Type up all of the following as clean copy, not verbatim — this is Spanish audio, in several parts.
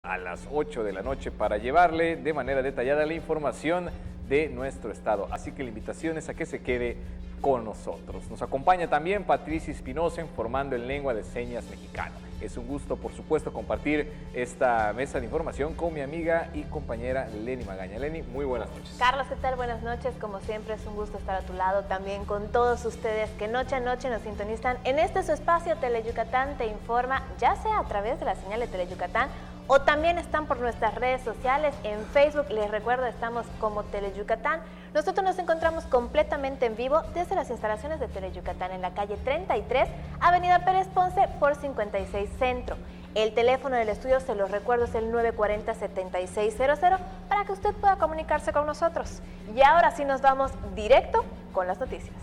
a las 8 de la noche para llevarle de manera detallada la información de nuestro estado. Así que la invitación es a que se quede con nosotros. Nos acompaña también Patricia Espinosa informando en lengua de señas mexicana. Es un gusto, por supuesto, compartir esta mesa de información con mi amiga y compañera Lenny Magaña. Lenny, muy buenas noches. Carlos, ¿qué tal? Buenas noches. Como siempre, es un gusto estar a tu lado también con todos ustedes que noche a noche nos sintonizan en este su espacio Teleyucatán Te Informa, ya sea a través de la señal de Teleyucatán o también están por nuestras redes sociales. En Facebook, les recuerdo, estamos como Teleyucatán. Nosotros nos encontramos completamente en vivo desde las instalaciones de Teleyucatán en la calle 33, Avenida Pérez Ponce por 56 Centro. El teléfono del estudio, se los recuerdo, es el 940-7600 para que usted pueda comunicarse con nosotros. Y ahora sí nos vamos directo con las noticias.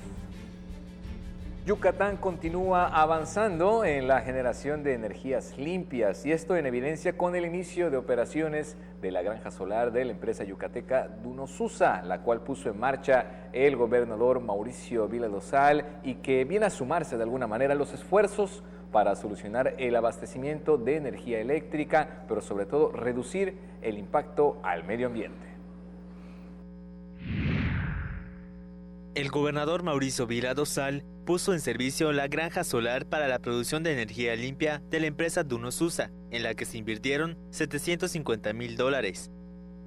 Yucatán continúa avanzando en la generación de energías limpias y esto en evidencia con el inicio de operaciones de la granja solar de la empresa yucateca Dunosusa, la cual puso en marcha el gobernador Mauricio Vila Dosal y que viene a sumarse de alguna manera a los esfuerzos para solucionar el abastecimiento de energía eléctrica, pero sobre todo reducir el impacto al medio ambiente. El gobernador Mauricio Vila Dosal puso en servicio la granja solar para la producción de energía limpia de la empresa Dunosusa, en la que se invirtieron $750,000.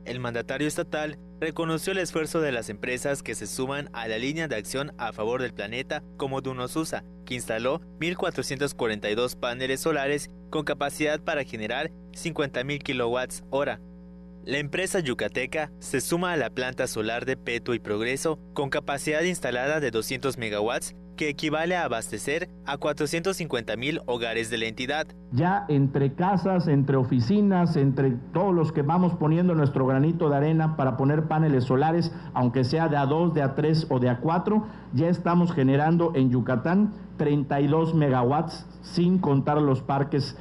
El mandatario estatal reconoció el esfuerzo de las empresas que se suman a la línea de acción a favor del planeta, como Dunosusa, que instaló 1,442 paneles solares con capacidad para generar 50,000 kWh. La empresa yucateca se suma a la planta solar de Peto y Progreso con capacidad instalada de 200 megawatts, que equivale a abastecer a 450,000 hogares de la entidad. Ya entre casas, entre oficinas, entre todos los que vamos poniendo nuestro granito de arena para poner paneles solares, aunque sea de a 2, de a 3 o de a 4, ya estamos generando en Yucatán 32 megawatts, sin contar los parques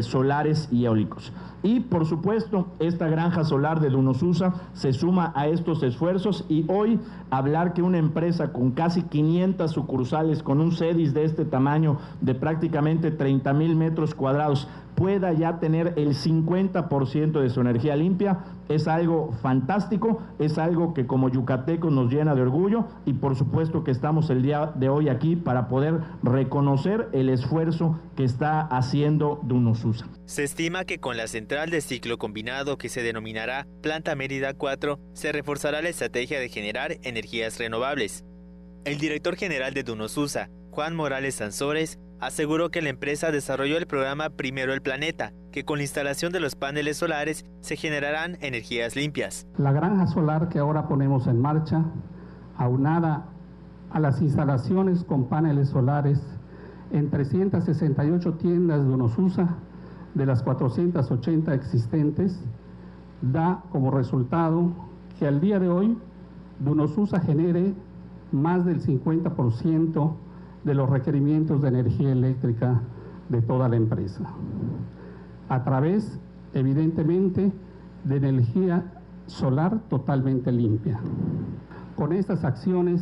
solares y eólicos. Y por supuesto, esta granja solar de Dunosusa se suma a estos esfuerzos y hoy hablar que una empresa con casi 500 sucursales, con un CEDIS de este tamaño de prácticamente 30,000 metros cuadrados, pueda ya tener el 50% de su energía limpia, es algo fantástico, es algo que como yucatecos nos llena de orgullo y por supuesto que estamos el día de hoy aquí para poder reconocer el esfuerzo que está haciendo Dunosusa. Se estima que con la central de ciclo combinado que se denominará Planta Mérida 4, se reforzará la estrategia de generar energías renovables. El director general de Dunosusa, Juan Morales Sansores, aseguró que la empresa desarrolló el programa Primero el Planeta, que con la instalación de los paneles solares se generarán energías limpias. La granja solar que ahora ponemos en marcha, aunada a las instalaciones con paneles solares en 368 tiendas de Dunosusa, de las 480 existentes, da como resultado que al día de hoy Dunosusa genere más del 50% de los requerimientos de energía eléctrica de toda la empresa, a través, evidentemente, de energía solar totalmente limpia. Con estas acciones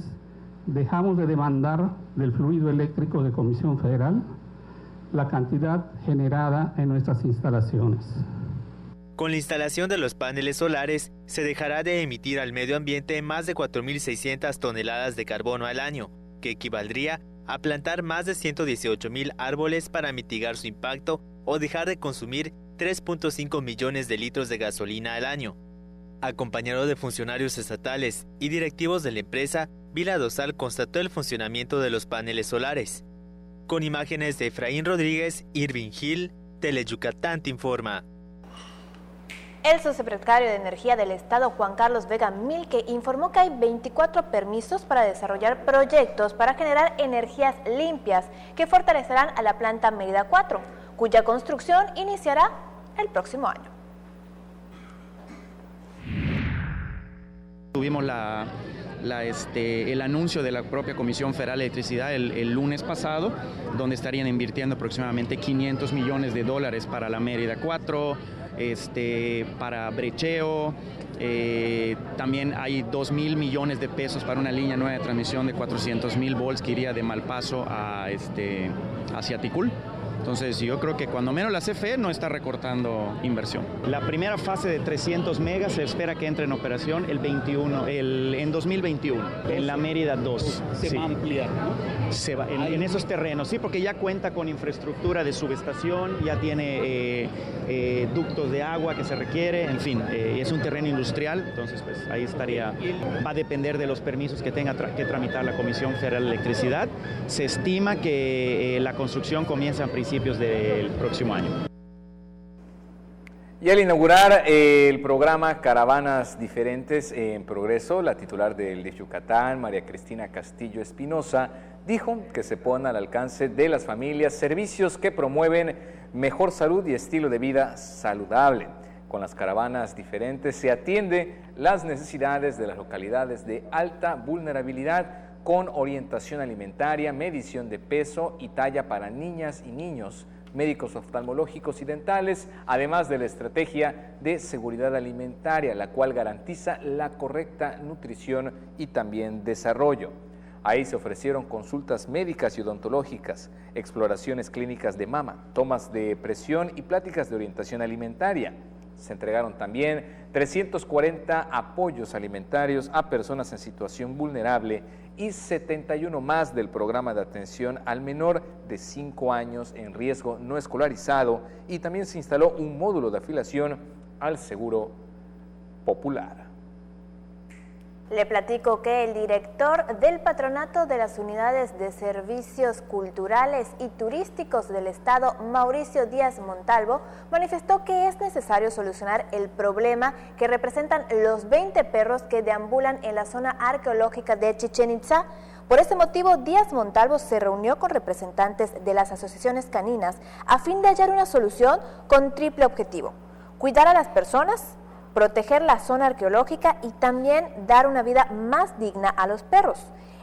dejamos de demandar del fluido eléctrico de Comisión Federal la cantidad generada en nuestras instalaciones. Con la instalación de los paneles solares, se dejará de emitir al medio ambiente más de 4,600 toneladas de carbono al año, que equivaldría a plantar más de 118,000 árboles para mitigar su impacto o dejar de consumir 3.5 millones de litros de gasolina al año. Acompañado de funcionarios estatales y directivos de la empresa, Vila Dosal constató el funcionamiento de los paneles solares. Con imágenes de Efraín Rodríguez, Irving Gil, Teleyucatán te informa. El subsecretario de Energía del Estado, Juan Carlos Vega Milque, informó que hay 24 permisos para desarrollar proyectos para generar energías limpias que fortalecerán a la planta Mérida 4, cuya construcción iniciará el próximo año. Tuvimos el anuncio de la propia Comisión Federal de Electricidad el lunes pasado, donde estarían invirtiendo aproximadamente $500 millones para la Mérida 4, para brecheo. También hay 2,000 millones de pesos para una línea nueva de transmisión de 400,000 volts que iría de Malpaso hacia Ticul. Entonces yo creo que cuando menos la CFE no está recortando inversión. La primera fase de 300 megas se espera que entre en operación en 2021, en la Mérida 2. Se va a ampliar, ¿no? Se va, en esos terrenos, sí, porque ya cuenta con infraestructura de subestación, ya tiene ductos de agua que se requiere, en fin, es un terreno industrial, entonces pues ahí estaría, va a depender de los permisos que tenga que tramitar la Comisión Federal de Electricidad. Se estima que la construcción comienza a principios del próximo año. Y al inaugurar el programa Caravanas Diferentes en Progreso, la titular del de Yucatán, María Cristina Castillo Espinosa, dijo que se ponen al alcance de las familias servicios que promueven mejor salud y estilo de vida saludable. Con las caravanas diferentes se atiende las necesidades de las localidades de alta vulnerabilidad con orientación alimentaria, medición de peso y talla para niñas y niños, médicos oftalmológicos y dentales, además de la estrategia de seguridad alimentaria, la cual garantiza la correcta nutrición y también desarrollo. Ahí se ofrecieron consultas médicas y odontológicas, exploraciones clínicas de mama, tomas de presión y pláticas de orientación alimentaria. Se entregaron también 340 apoyos alimentarios a personas en situación vulnerable y 71 más del programa de atención al menor de 5 años en riesgo no escolarizado, y también se instaló un módulo de afiliación al Seguro Popular. Le platico que el director del Patronato de las Unidades de Servicios Culturales y Turísticos del Estado, Mauricio Díaz Montalvo, manifestó que es necesario solucionar el problema que representan los 20 perros que deambulan en la zona arqueológica de Chichén Itzá. Por este motivo, Díaz Montalvo se reunió con representantes de las asociaciones caninas a fin de hallar una solución con triple objetivo: cuidar a las personas, proteger la zona arqueológica y también dar una vida más digna a los perros.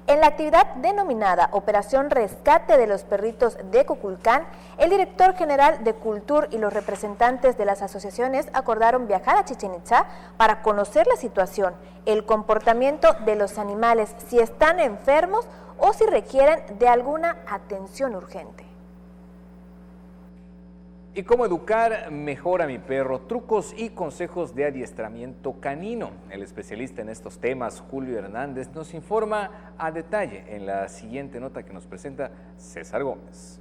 En la actividad denominada Operación Rescate de los Perritos de Cuculcán, el director general de Cultur y los representantes de las asociaciones acordaron viajar a Chichén Itzá para conocer la situación, el comportamiento de los animales, si están enfermos o si requieren de alguna atención urgente. ¿Y cómo educar mejor a mi perro? Trucos y consejos de adiestramiento canino. El especialista en estos temas, Julio Hernández, nos informa a detalle en la siguiente nota que nos presenta César Gómez.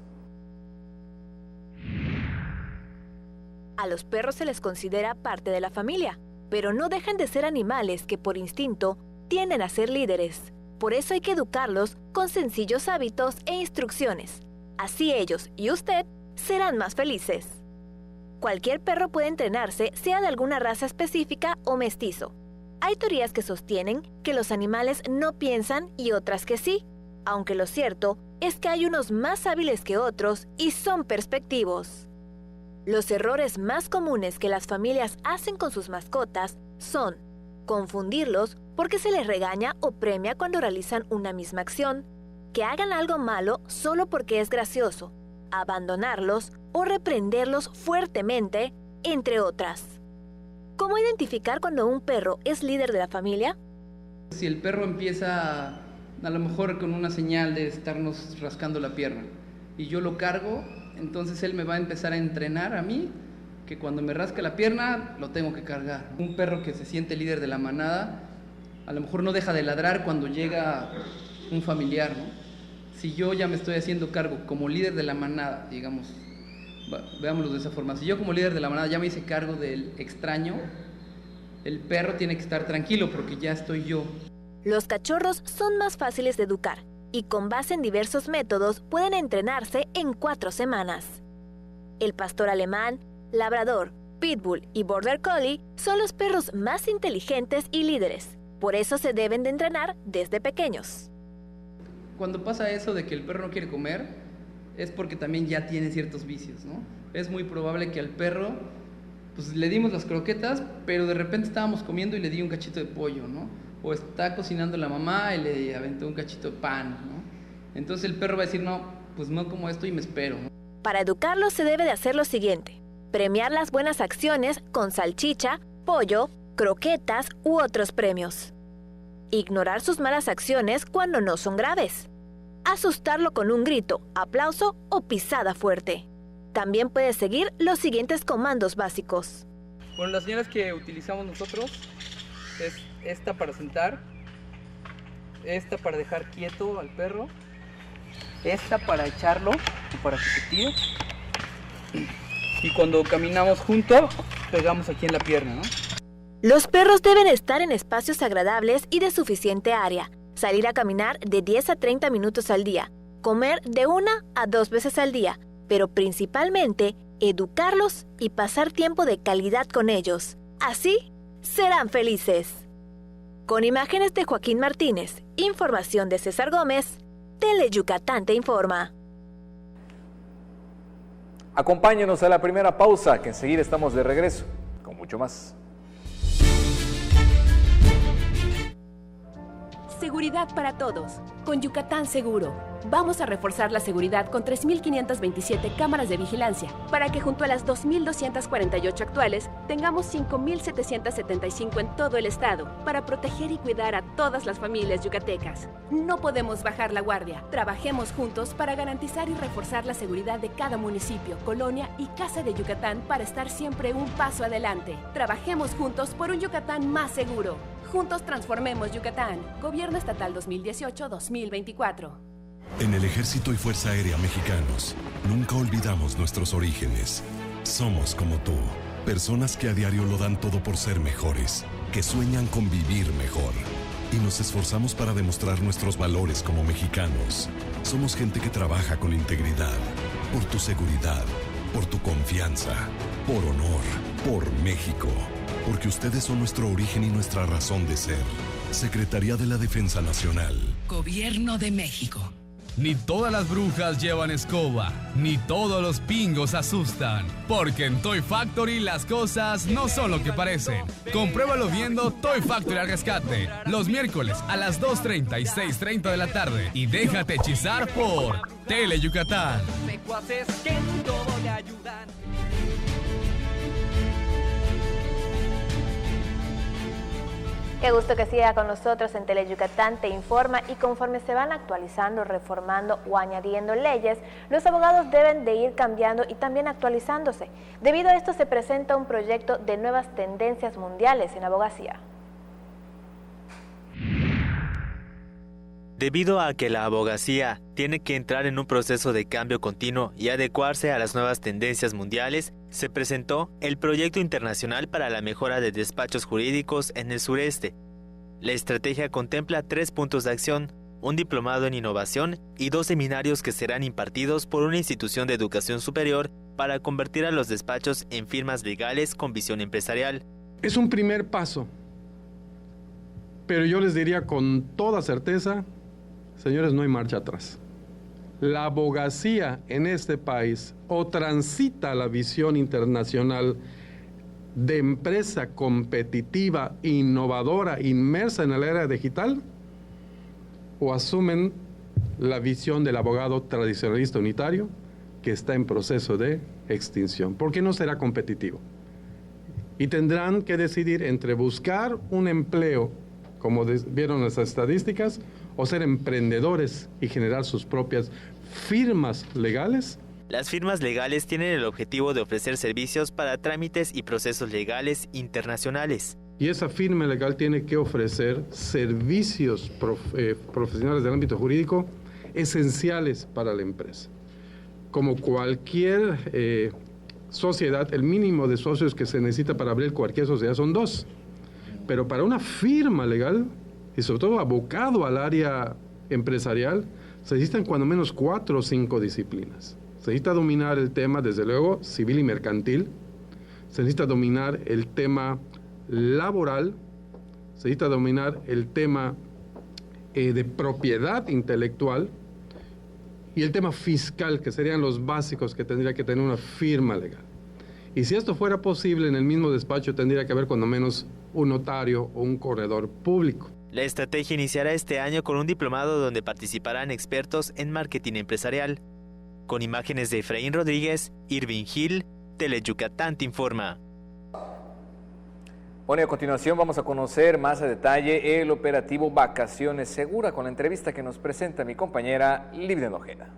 A los perros se les considera parte de la familia, pero no dejan de ser animales que por instinto tienden a ser líderes. Por eso hay que educarlos con sencillos hábitos e instrucciones. Así ellos y usted serán más felices. Cualquier perro puede entrenarse, sea de alguna raza específica o mestizo. Hay teorías que sostienen que los animales no piensan y otras que sí, aunque lo cierto es que hay unos más hábiles que otros y son perspectivos. Los errores más comunes que las familias hacen con sus mascotas son confundirlos porque se les regaña o premia cuando realizan una misma acción, que hagan algo malo solo porque es gracioso, abandonarlos o reprenderlos fuertemente, entre otras. ¿Cómo identificar cuando un perro es líder de la familia? Si el perro empieza a lo mejor con una señal de estarnos rascando la pierna y yo lo cargo, entonces él me va a empezar a entrenar a mí que cuando me rasca la pierna lo tengo que cargar. Un perro que se siente líder de la manada a lo mejor no deja de ladrar cuando llega un familiar, ¿no? Si yo ya me estoy haciendo cargo como líder de la manada, digamos, veámoslo de esa forma, si yo como líder de la manada ya me hice cargo del extraño, el perro tiene que estar tranquilo porque ya estoy yo. Los cachorros son más fáciles de educar y con base en diversos métodos pueden entrenarse en 4 semanas. El pastor alemán, labrador, pitbull y border collie son los perros más inteligentes y líderes. Por eso se deben de entrenar desde pequeños. Cuando pasa eso de que el perro no quiere comer, es porque también ya tiene ciertos vicios, ¿no? Es muy probable que al perro, pues le dimos las croquetas, pero de repente estábamos comiendo y le di un cachito de pollo, ¿no? O está cocinando la mamá y le aventó un cachito de pan, ¿no? Entonces el perro va a decir, no, pues no como esto y me espero, ¿no? Para educarlos se debe de hacer lo siguiente: premiar las buenas acciones con salchicha, pollo, croquetas u otros premios. Ignorar sus malas acciones cuando no son graves. Asustarlo con un grito, aplauso o pisada fuerte. También puedes seguir los siguientes comandos básicos. Bueno, las señales que utilizamos nosotros es esta para sentar, esta para dejar quieto al perro, esta para echarlo o para que se tire, y cuando caminamos juntos pegamos aquí en la pierna, ¿no? Los perros deben estar en espacios agradables y de suficiente área, salir a caminar de 10 a 30 minutos al día, comer de 1 a 2 veces al día, pero principalmente educarlos y pasar tiempo de calidad con ellos. Así serán felices. Con imágenes de Joaquín Martínez, información de César Gómez, Teleyucatán te informa. Acompáñenos a la primera pausa, que enseguida estamos de regreso con mucho más. Seguridad para todos. Con Yucatán Seguro. Vamos a reforzar la seguridad con 3.527 cámaras de vigilancia para que junto a las 2.248 actuales tengamos 5.775 en todo el estado para proteger y cuidar a todas las familias yucatecas. No podemos bajar la guardia. Trabajemos juntos para garantizar y reforzar la seguridad de cada municipio, colonia y casa de Yucatán para estar siempre un paso adelante. Trabajemos juntos por un Yucatán más seguro. Juntos transformemos Yucatán. Gobierno Estatal 2018-2024. En el Ejército y Fuerza Aérea Mexicanos, nunca olvidamos nuestros orígenes. Somos como tú, personas que a diario lo dan todo por ser mejores, que sueñan con vivir mejor. Y nos esforzamos para demostrar nuestros valores como mexicanos. Somos gente que trabaja con integridad, por tu seguridad, por tu confianza, por honor, por México. Porque ustedes son nuestro origen y nuestra razón de ser. Secretaría de la Defensa Nacional. Gobierno de México. Ni todas las brujas llevan escoba, ni todos los pingos asustan, porque en Toy Factory las cosas no son lo que parecen. Compruébalo viendo Toy Factory al rescate, los miércoles a las 2:30 y 6:30 de la tarde, y déjate hechizar por Teleyucatán. Qué gusto que siga con nosotros en Teleyucatán te informa, y conforme se van actualizando, reformando o añadiendo leyes, los abogados deben de ir cambiando y también actualizándose. Debido a esto se presenta un proyecto de nuevas tendencias mundiales en abogacía. Debido a que la abogacía tiene que entrar en un proceso de cambio continuo y adecuarse a las nuevas tendencias mundiales, se presentó el Proyecto Internacional para la Mejora de Despachos Jurídicos en el Sureste. La estrategia contempla 3 puntos de acción, un diplomado en innovación y 2 seminarios que serán impartidos por una institución de educación superior para convertir a los despachos en firmas legales con visión empresarial. Es un primer paso, pero yo les diría con toda certeza, señores, no hay marcha atrás. La abogacía en este país o transita la visión internacional de empresa competitiva, innovadora, inmersa en la era digital, o asumen la visión del abogado tradicionalista unitario que está en proceso de extinción, porque no será competitivo. Y tendrán que decidir entre buscar un empleo, como vieron las estadísticas, o ser emprendedores y generar sus propias firmas legales. Las firmas legales tienen el objetivo de ofrecer servicios para trámites y procesos legales internacionales. Y esa firma legal tiene que ofrecer servicios profesionales del ámbito jurídico esenciales para la empresa. Como cualquier sociedad, el mínimo de socios que se necesita para abrir cualquier sociedad son 2. Pero para una firma legal, y sobre todo abocado al área empresarial, se necesitan cuando menos 4 o 5 disciplinas. Se necesita dominar el tema, desde luego, civil y mercantil. Se necesita dominar el tema laboral. Se necesita dominar el tema de propiedad intelectual. Y el tema fiscal, que serían los básicos que tendría que tener una firma legal. Y si esto fuera posible, en el mismo despacho tendría que haber cuando menos un notario o un corredor público. La estrategia iniciará este año con un diplomado donde participarán expertos en marketing empresarial. Con imágenes de Efraín Rodríguez, Irving Gil, Teleyucatán te informa. Bueno, y a continuación vamos a conocer más a detalle el operativo Vacaciones Segura con la entrevista que nos presenta mi compañera Livia Ojeda.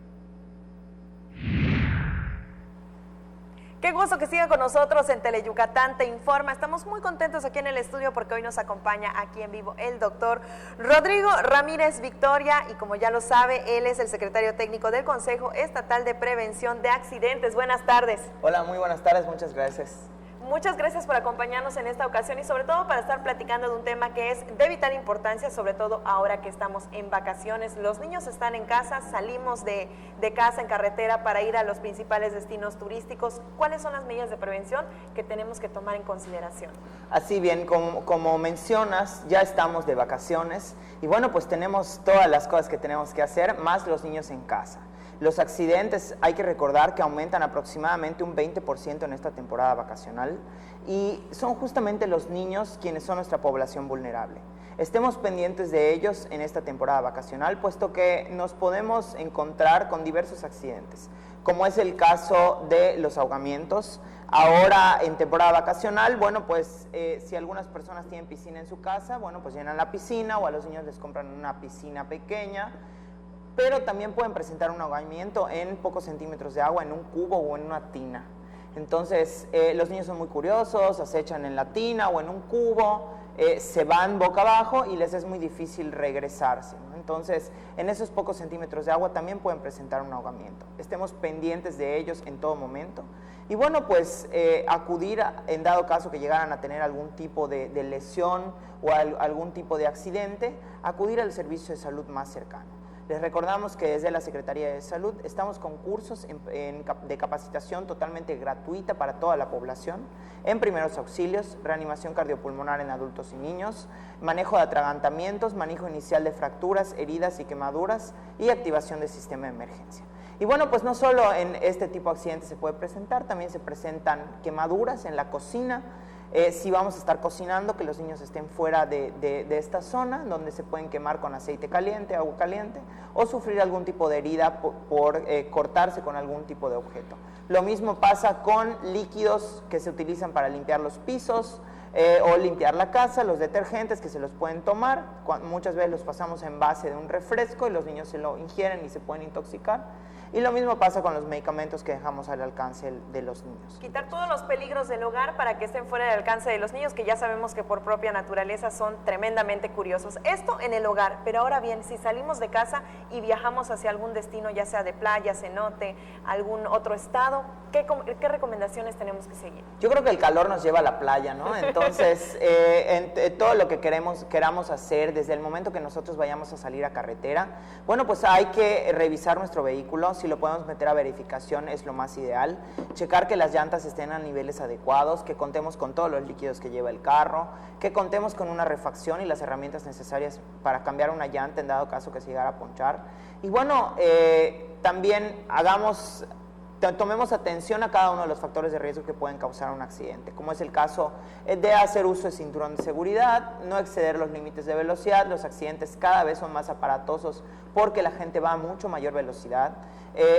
Qué gusto que siga con nosotros en Teleyucatán Te Informa. Estamos muy contentos aquí en el estudio porque hoy nos acompaña aquí en vivo el doctor Rodrigo Ramírez Victoria y como ya lo sabe, él es el secretario técnico del Consejo Estatal de Prevención de Accidentes. Buenas tardes. Hola, muy buenas tardes, muchas gracias. Muchas gracias por acompañarnos en esta ocasión y sobre todo para estar platicando de un tema que es de vital importancia, sobre todo ahora que estamos en vacaciones. Los niños están en casa, salimos de casa en carretera para ir a los principales destinos turísticos. ¿Cuáles son las medidas de prevención que tenemos que tomar en consideración? Así bien, como mencionas, ya estamos de vacaciones y bueno, pues tenemos todas las cosas que tenemos que hacer, más los niños en casa. Los accidentes hay que recordar que aumentan aproximadamente un 20% en esta temporada vacacional y son justamente los niños quienes son nuestra población vulnerable. Estemos pendientes de ellos en esta temporada vacacional, puesto que nos podemos encontrar con diversos accidentes, como es el caso de los ahogamientos. Ahora en temporada vacacional, bueno, pues si algunas personas tienen piscina en su casa, bueno, pues llenan la piscina o a los niños les compran una piscina pequeña, pero también pueden presentar un ahogamiento en pocos centímetros de agua, en un cubo o en una tina. Entonces, los niños son muy curiosos, acechan en la tina o en un cubo, se van boca abajo y les es muy difícil regresarse, ¿no? Entonces, en esos pocos centímetros de agua también pueden presentar un ahogamiento. Estemos pendientes de ellos en todo momento. Y bueno, pues acudir, en dado caso que llegaran a tener algún tipo de lesión o algún tipo de accidente, acudir al servicio de salud más cercano. Les recordamos que desde la Secretaría de Salud estamos con cursos de capacitación totalmente gratuita para toda la población, en primeros auxilios, reanimación cardiopulmonar en adultos y niños, manejo de atragantamientos, manejo inicial de fracturas, heridas y quemaduras y activación del sistema de emergencia. Y bueno, pues no solo en este tipo de accidentes se puede presentar, también se presentan quemaduras en la cocina. Si vamos a estar cocinando, que los niños estén fuera de esta zona, donde se pueden quemar con aceite caliente, agua caliente, o sufrir algún tipo de herida por cortarse con algún tipo de objeto. Lo mismo pasa con líquidos que se utilizan para limpiar los pisos o limpiar la casa, los detergentes que se los pueden tomar. Muchas veces los pasamos en base de un refresco y los niños se lo ingieren y se pueden intoxicar. Y lo mismo pasa con los medicamentos que dejamos al alcance de los niños. Quitar todos los peligros del hogar para que estén fuera del alcance de los niños, que ya sabemos que por propia naturaleza son tremendamente curiosos. Esto en el hogar, pero ahora bien, si salimos de casa y viajamos hacia algún destino, ya sea de playa, cenote, algún otro estado, ¿qué recomendaciones tenemos que seguir? Yo creo que el calor nos lleva a la playa, ¿no? Entonces, todo lo que queramos hacer, desde el momento que nosotros vayamos a salir a carretera, bueno, pues hay que revisar nuestro vehículo. Si lo podemos meter a verificación es lo más ideal, checar que las llantas estén a niveles adecuados, que contemos con todos los líquidos que lleva el carro, que contemos con una refacción y las herramientas necesarias para cambiar una llanta en dado caso que se llegara a ponchar. Y bueno, también tomemos atención a cada uno de los factores de riesgo que pueden causar un accidente, como es el caso de hacer uso de cinturón de seguridad, no exceder los límites de velocidad. Los accidentes cada vez son más aparatosos porque la gente va a mucho mayor velocidad,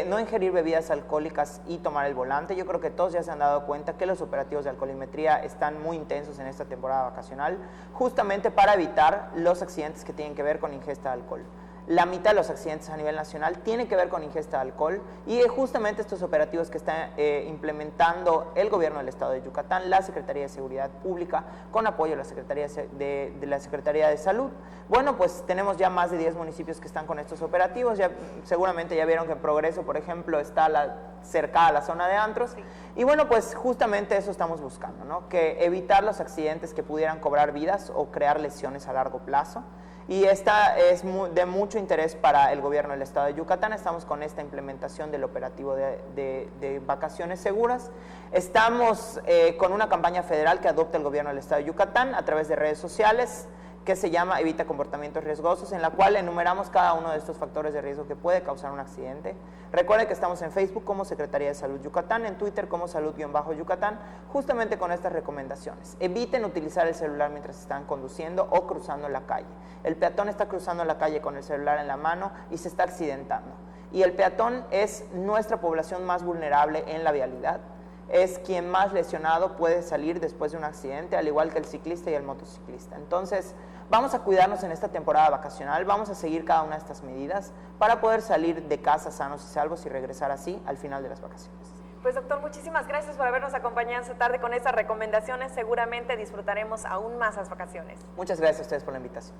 no ingerir bebidas alcohólicas y tomar el volante. Yo creo que todos ya se han dado cuenta que los operativos de alcoholimetría están muy intensos en esta temporada vacacional, justamente para evitar los accidentes que tienen que ver con ingesta de alcohol. La mitad de los accidentes a nivel nacional tiene que ver con ingesta de alcohol y justamente estos operativos que está implementando el gobierno del estado de Yucatán, la Secretaría de Seguridad Pública, con apoyo de la Secretaría de Salud. Bueno, pues tenemos ya más de 10 municipios que están con estos operativos. Seguramente ya vieron que Progreso, por ejemplo, está cerca a la zona de antros. Sí. Y bueno, pues justamente eso estamos buscando, ¿no? Que evitar los accidentes que pudieran cobrar vidas o crear lesiones a largo plazo. Y esta es de mucho interés para el gobierno del estado de Yucatán. Estamos con esta implementación del operativo de vacaciones seguras. Estamos con una campaña federal que adopta el gobierno del estado de Yucatán a través de redes sociales, que se llama Evita Comportamientos Riesgosos, en la cual enumeramos cada uno de estos factores de riesgo que puede causar un accidente. Recuerden que estamos en Facebook como Secretaría de Salud Yucatán, en Twitter como Salud-Yucatán, justamente con estas recomendaciones. Eviten utilizar el celular mientras están conduciendo o cruzando la calle. El peatón está cruzando la calle con el celular en la mano y se está accidentando. Y el peatón es nuestra población más vulnerable en la vialidad. Es quien más lesionado puede salir después de un accidente, al igual que el ciclista y el motociclista. Entonces, vamos a cuidarnos en esta temporada vacacional, vamos a seguir cada una de estas medidas para poder salir de casa sanos y salvos y regresar así al final de las vacaciones. Pues doctor, muchísimas gracias por habernos acompañado esta tarde con estas recomendaciones. Seguramente disfrutaremos aún más las vacaciones. Muchas gracias a ustedes por la invitación.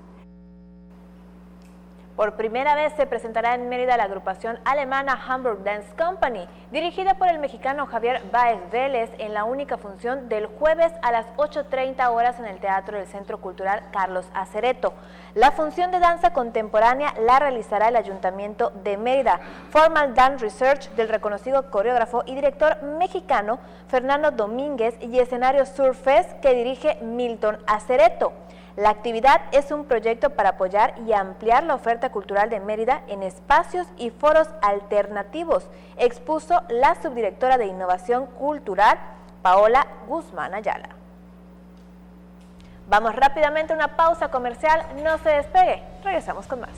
Por primera vez se presentará en Mérida la agrupación alemana Hamburg Dance Company, dirigida por el mexicano Javier Báez Vélez, en la única función del jueves a las 8:30 horas en el Teatro del Centro Cultural Carlos Acereto. La función de danza contemporánea la realizará el Ayuntamiento de Mérida. Formal Dance Research del reconocido coreógrafo y director mexicano Fernando Domínguez y escenario Surfest que dirige Milton Acereto. La actividad es un proyecto para apoyar y ampliar la oferta cultural de Mérida en espacios y foros alternativos, expuso la subdirectora de Innovación Cultural, Paola Guzmán Ayala. Vamos rápidamente a una pausa comercial, no se despegue, regresamos con más.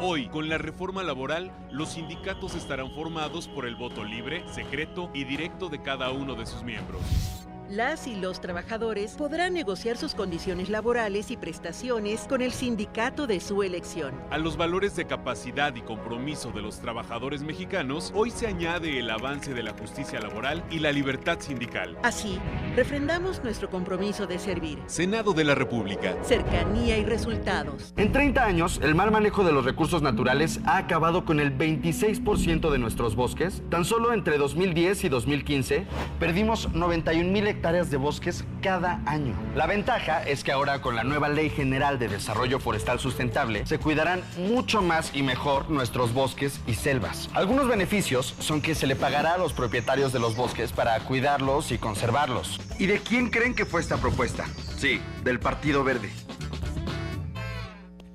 Hoy, con la reforma laboral, los sindicatos estarán formados por el voto libre, secreto y directo de cada uno de sus miembros. Las y los trabajadores podrán negociar sus condiciones laborales y prestaciones con el sindicato de su elección. A los valores de capacidad y compromiso de los trabajadores mexicanos, hoy se añade el avance de la justicia laboral y la libertad sindical. Así, refrendamos nuestro compromiso de servir. Senado de la República. Cercanía y resultados. En 30 años, el mal manejo de los recursos naturales ha acabado con el 26% de nuestros bosques. Tan solo entre 2010 y 2015, perdimos 91,000 hectáreas de bosques cada año. La ventaja es que ahora con la nueva Ley General de Desarrollo Forestal Sustentable se cuidarán mucho más y mejor nuestros bosques y selvas. Algunos beneficios son que se le pagará a los propietarios de los bosques para cuidarlos y conservarlos. ¿Y de quién creen que fue esta propuesta? Sí, del Partido Verde.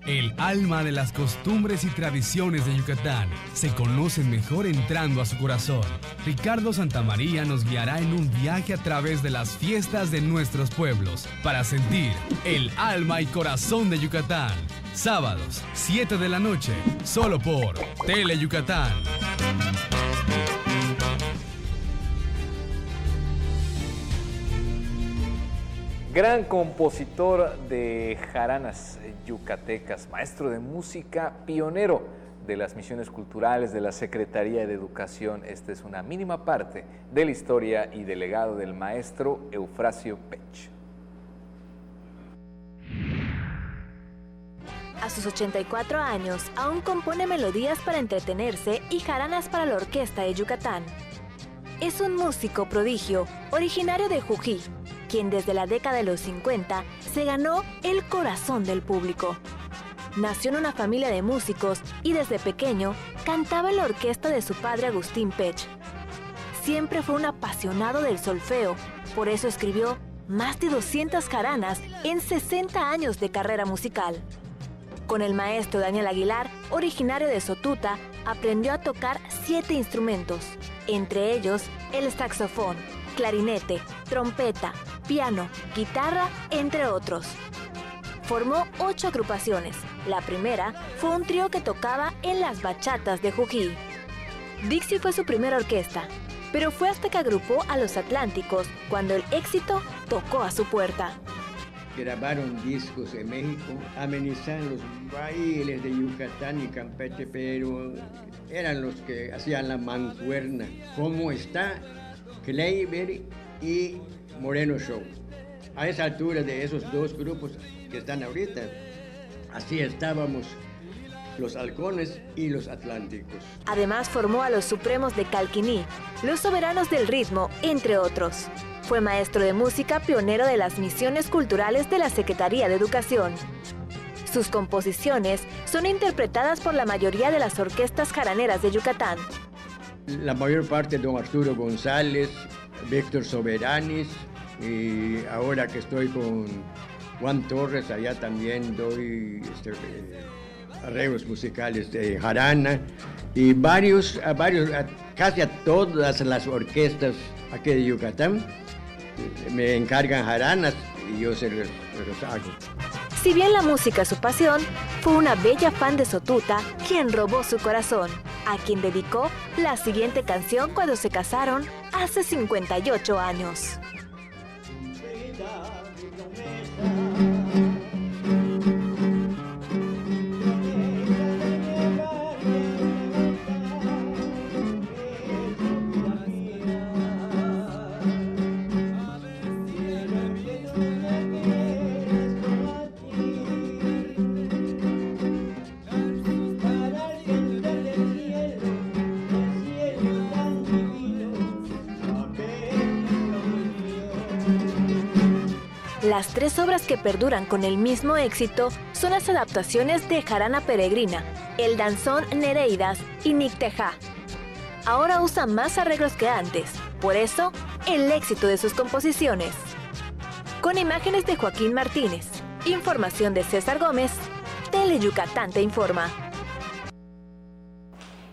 El alma de las costumbres y tradiciones de Yucatán se conocen mejor entrando a su corazón. Ricardo Santamaría nos guiará en un viaje a través de las fiestas de nuestros pueblos para sentir el alma y corazón de Yucatán. Sábados, 7 de la noche, solo por Tele Yucatán. Gran compositor de jaranas yucatecas, maestro de música, pionero de las misiones culturales de la Secretaría de Educación. Esta es una mínima parte de la historia y del legado del maestro Eufrasio Pech. A sus 84 años, aún compone melodías para entretenerse y jaranas para la orquesta de Yucatán. Es un músico prodigio, originario de Jují, quien desde la década de los 50 se ganó el corazón del público. Nació en una familia de músicos y desde pequeño cantaba en la orquesta de su padre Agustín Pech. Siempre fue un apasionado del solfeo, por eso escribió más de 200 jaranas en 60 años de carrera musical. Con el maestro Daniel Aguilar, originario de Sotuta, aprendió a tocar 7 instrumentos, entre ellos el saxofón, clarinete, trompeta, piano, guitarra, entre otros. Formó 8 agrupaciones. La primera fue un trío que tocaba en las bachatas de Jují. Dixie fue su primera orquesta, pero fue hasta que agrupó a Los Atlánticos cuando el éxito tocó a su puerta. Grabaron discos en México, amenizaban los bailes de Yucatán y Campeche, pero eran los que hacían la mancuerna. ¿Cómo está Kleiber y Moreno Show? A esa altura de esos dos grupos que están ahorita, así estábamos los Halcones y los Atlánticos. Además formó a los Supremos de Calquiní, los Soberanos del Ritmo, entre otros. Fue maestro de música pionero de las misiones culturales de la Secretaría de Educación. Sus composiciones son interpretadas por la mayoría de las orquestas jaraneras de Yucatán. La mayor parte de don Arturo González, Víctor Soberanis, y ahora que estoy con Juan Torres, allá también doy arreglos musicales de jarana, y casi a todas las orquestas aquí de Yucatán me encargan jaranas y yo se los hago. Si bien la música es su pasión, fue una bella fan de Sotuta quien robó su corazón, a quien dedicó la siguiente canción cuando se casaron hace 58 años. Las 3 obras que perduran con el mismo éxito son las adaptaciones de Jarana Peregrina, El Danzón Nereidas y Nicteja. Ahora usa más arreglos que antes, por eso, el éxito de sus composiciones. Con imágenes de Joaquín Martínez, información de César Gómez, Teleyucatán te informa.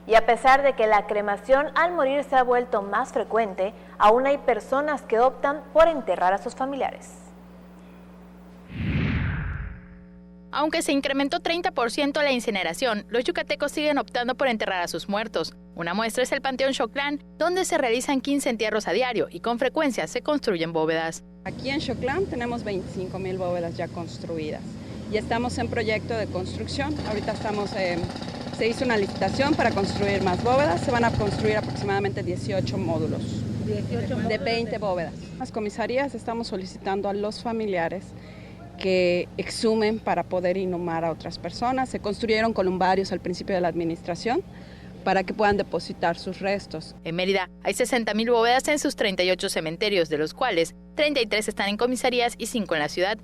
Y a pesar de que la cremación al morir se ha vuelto más frecuente, aún hay personas que optan por enterrar a sus familiares. Aunque se incrementó 30% la incineración, los yucatecos siguen optando por enterrar a sus muertos. Una muestra es el Panteón Xoclán, donde se realizan 15 entierros a diario y con frecuencia se construyen bóvedas. Aquí en Xoclán tenemos 25,000 bóvedas ya construidas y estamos en proyecto de construcción. Ahorita se hizo una licitación para construir más bóvedas. Se van a construir aproximadamente 18 módulos de 20 bóvedas. Las comisarías estamos solicitando a los familiares que exhumen para poder inhumar a otras personas. Se construyeron columbarios al principio de la administración para que puedan depositar sus restos. En Mérida hay 60,000 bóvedas en sus 38 cementerios, de los cuales 33 están en comisarías y 5 en la ciudad.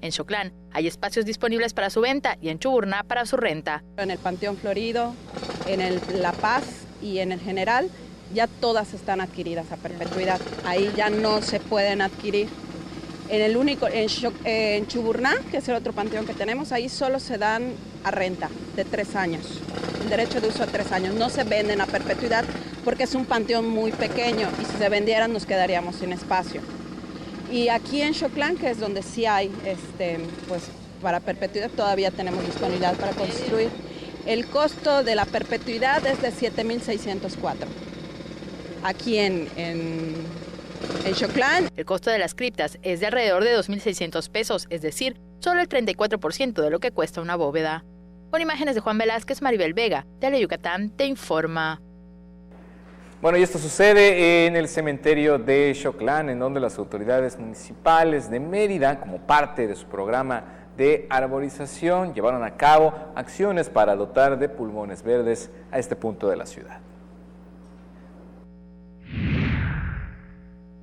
En Xoclán hay espacios disponibles para su venta y en Chuburná para su renta. En el Panteón Florido, en La Paz y en el General ya todas están adquiridas a perpetuidad. Ahí ya no se pueden adquirir. En Chuburná, que es el otro panteón que tenemos, ahí solo se dan a renta de 3 años, el derecho de uso de 3 años. No se venden a perpetuidad porque es un panteón muy pequeño y si se vendieran nos quedaríamos sin espacio. Y aquí en Xoclán, que es donde sí hay, pues para perpetuidad todavía tenemos disponibilidad para construir. El costo de la perpetuidad es de 7,604. Aquí en Xoclán. El costo de las criptas es de alrededor de 2,600 pesos, es decir, solo el 34% de lo que cuesta una bóveda. Con imágenes de Juan Velázquez, Maribel Vega, Teleyucatán te informa. Bueno, y esto sucede en el cementerio de Xoclán, en donde las autoridades municipales de Mérida, como parte de su programa de arborización, llevaron a cabo acciones para dotar de pulmones verdes a este punto de la ciudad.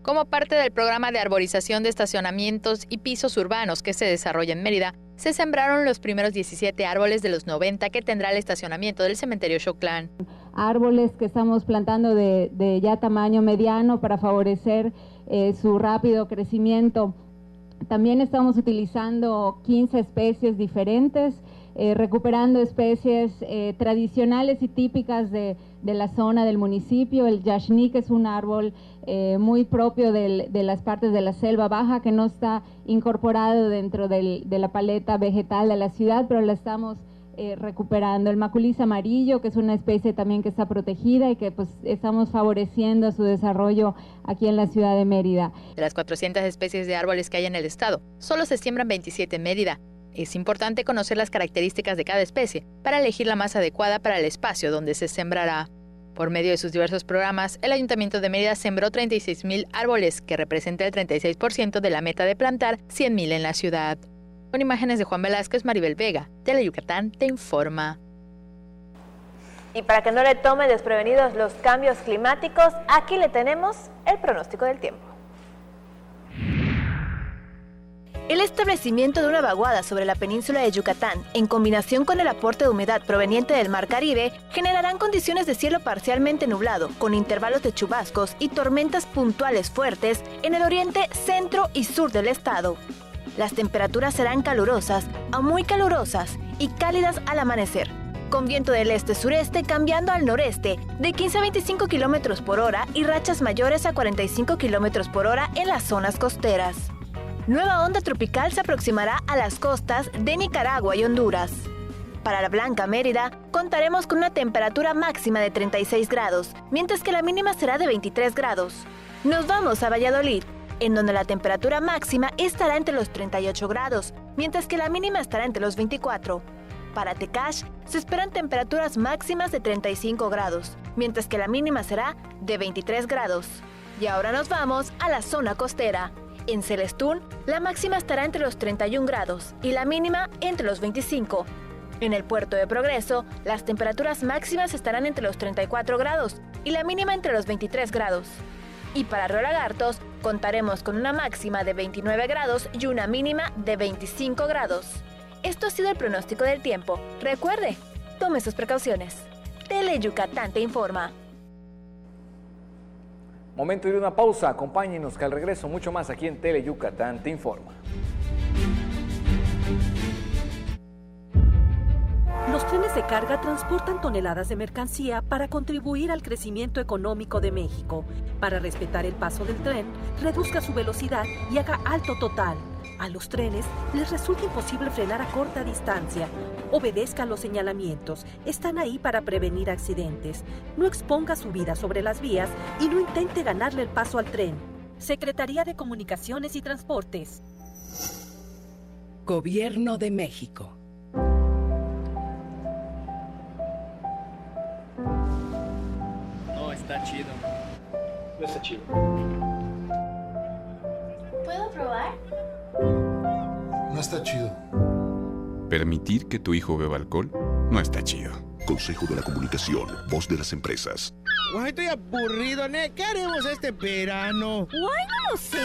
Como parte del programa de arborización de estacionamientos y pisos urbanos que se desarrolla en Mérida, se sembraron los primeros 17 árboles de los 90 que tendrá el estacionamiento del cementerio Xoclán. Árboles que estamos plantando de ya tamaño mediano para favorecer su rápido crecimiento. También estamos utilizando 15 especies diferentes, recuperando especies tradicionales y típicas de la zona del municipio. El yaxní, que es un árbol muy propio de las partes de la selva baja, que no está incorporado dentro de la paleta vegetal de la ciudad, pero la estamos recuperando. El maculis amarillo, que es una especie también que está protegida y que pues estamos favoreciendo su desarrollo aquí en la ciudad de Mérida. De las 400 especies de árboles que hay en el estado, solo se siembran 27 en Mérida. Es importante conocer las características de cada especie para elegir la más adecuada para el espacio donde se sembrará. Por medio de sus diversos programas, el Ayuntamiento de Mérida sembró 36,000 árboles, que representa el 36% de la meta de plantar 100,000 en la ciudad. Con imágenes de Juan Velázquez, Maribel Vega, Teleyucatán te informa. Y para que no le tome desprevenidos los cambios climáticos, aquí le tenemos el pronóstico del tiempo. El establecimiento de una vaguada sobre la península de Yucatán, en combinación con el aporte de humedad proveniente del Mar Caribe, generarán condiciones de cielo parcialmente nublado, con intervalos de chubascos y tormentas puntuales fuertes en el oriente, centro y sur del estado. Las temperaturas serán calurosas a muy calurosas y cálidas al amanecer, con viento del este-sureste cambiando al noreste de 15 a 25 km por hora y rachas mayores a 45 km por hora en las zonas costeras. Nueva onda tropical se aproximará a las costas de Nicaragua y Honduras. Para la Blanca Mérida, contaremos con una temperatura máxima de 36 grados, mientras que la mínima será de 23 grados. Nos vamos a Valladolid, en donde la temperatura máxima estará entre los 38 grados, mientras que la mínima estará entre los 24. Para Tecash, se esperan temperaturas máximas de 35 grados, mientras que la mínima será de 23 grados. Y ahora nos vamos a la zona costera. En Celestún, la máxima estará entre los 31 grados y la mínima entre los 25. En el Puerto de Progreso, las temperaturas máximas estarán entre los 34 grados y la mínima entre los 23 grados. Y para Río Lagartos, contaremos con una máxima de 29 grados y una mínima de 25 grados. Esto ha sido el pronóstico del tiempo. Recuerde, tome sus precauciones. Tele Yucatán te informa. Momento de ir a una pausa. Acompáñenos que al regreso mucho más aquí en Tele Yucatán te informa. Los trenes de carga transportan toneladas de mercancía para contribuir al crecimiento económico de México. Para respetar el paso del tren, reduzca su velocidad y haga alto total. A los trenes les resulta imposible frenar a corta distancia. Obedezca los señalamientos. Están ahí para prevenir accidentes. No exponga su vida sobre las vías y no intente ganarle el paso al tren. Secretaría de Comunicaciones y Transportes. Gobierno de México. No está chido. No está chido. ¿Puedo probar? No está chido. Permitir que tu hijo beba alcohol no está chido. Consejo de la Comunicación, voz de las empresas. Guay, estoy aburrido, ¿ne? ¿Qué haremos este verano? Guay, no lo sé.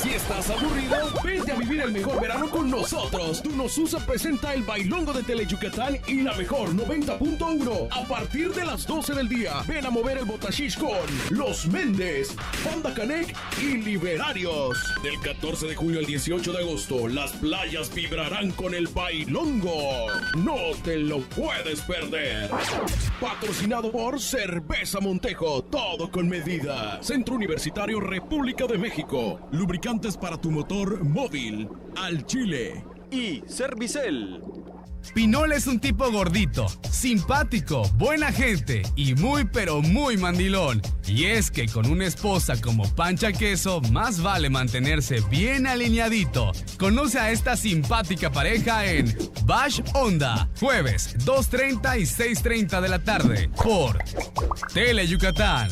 Si estás aburrido, vente a vivir el mejor verano con nosotros. Dunosusa presenta el bailongo de Tele Yucatán y la mejor 90.1. A partir de las 12 del día, ven a mover el botashish con Los Méndez, Banda Canec y Liberarios. Del 14 de junio al 18 de agosto, las playas vibrarán con el bailongo. No te lo puedes perder. Patrocinado por Cerveza Montejo, todo con medida. Centro Universitario República de México. Lubricantes para tu motor móvil, al Chile. Y Servicel. Pinol es un tipo gordito, simpático, buena gente y muy pero muy mandilón. Y es que con una esposa como Pancha Queso, más vale mantenerse bien alineadito. Conoce a esta simpática pareja en Bash Onda, jueves 2:30 y 6:30 de la tarde, por Tele Yucatán.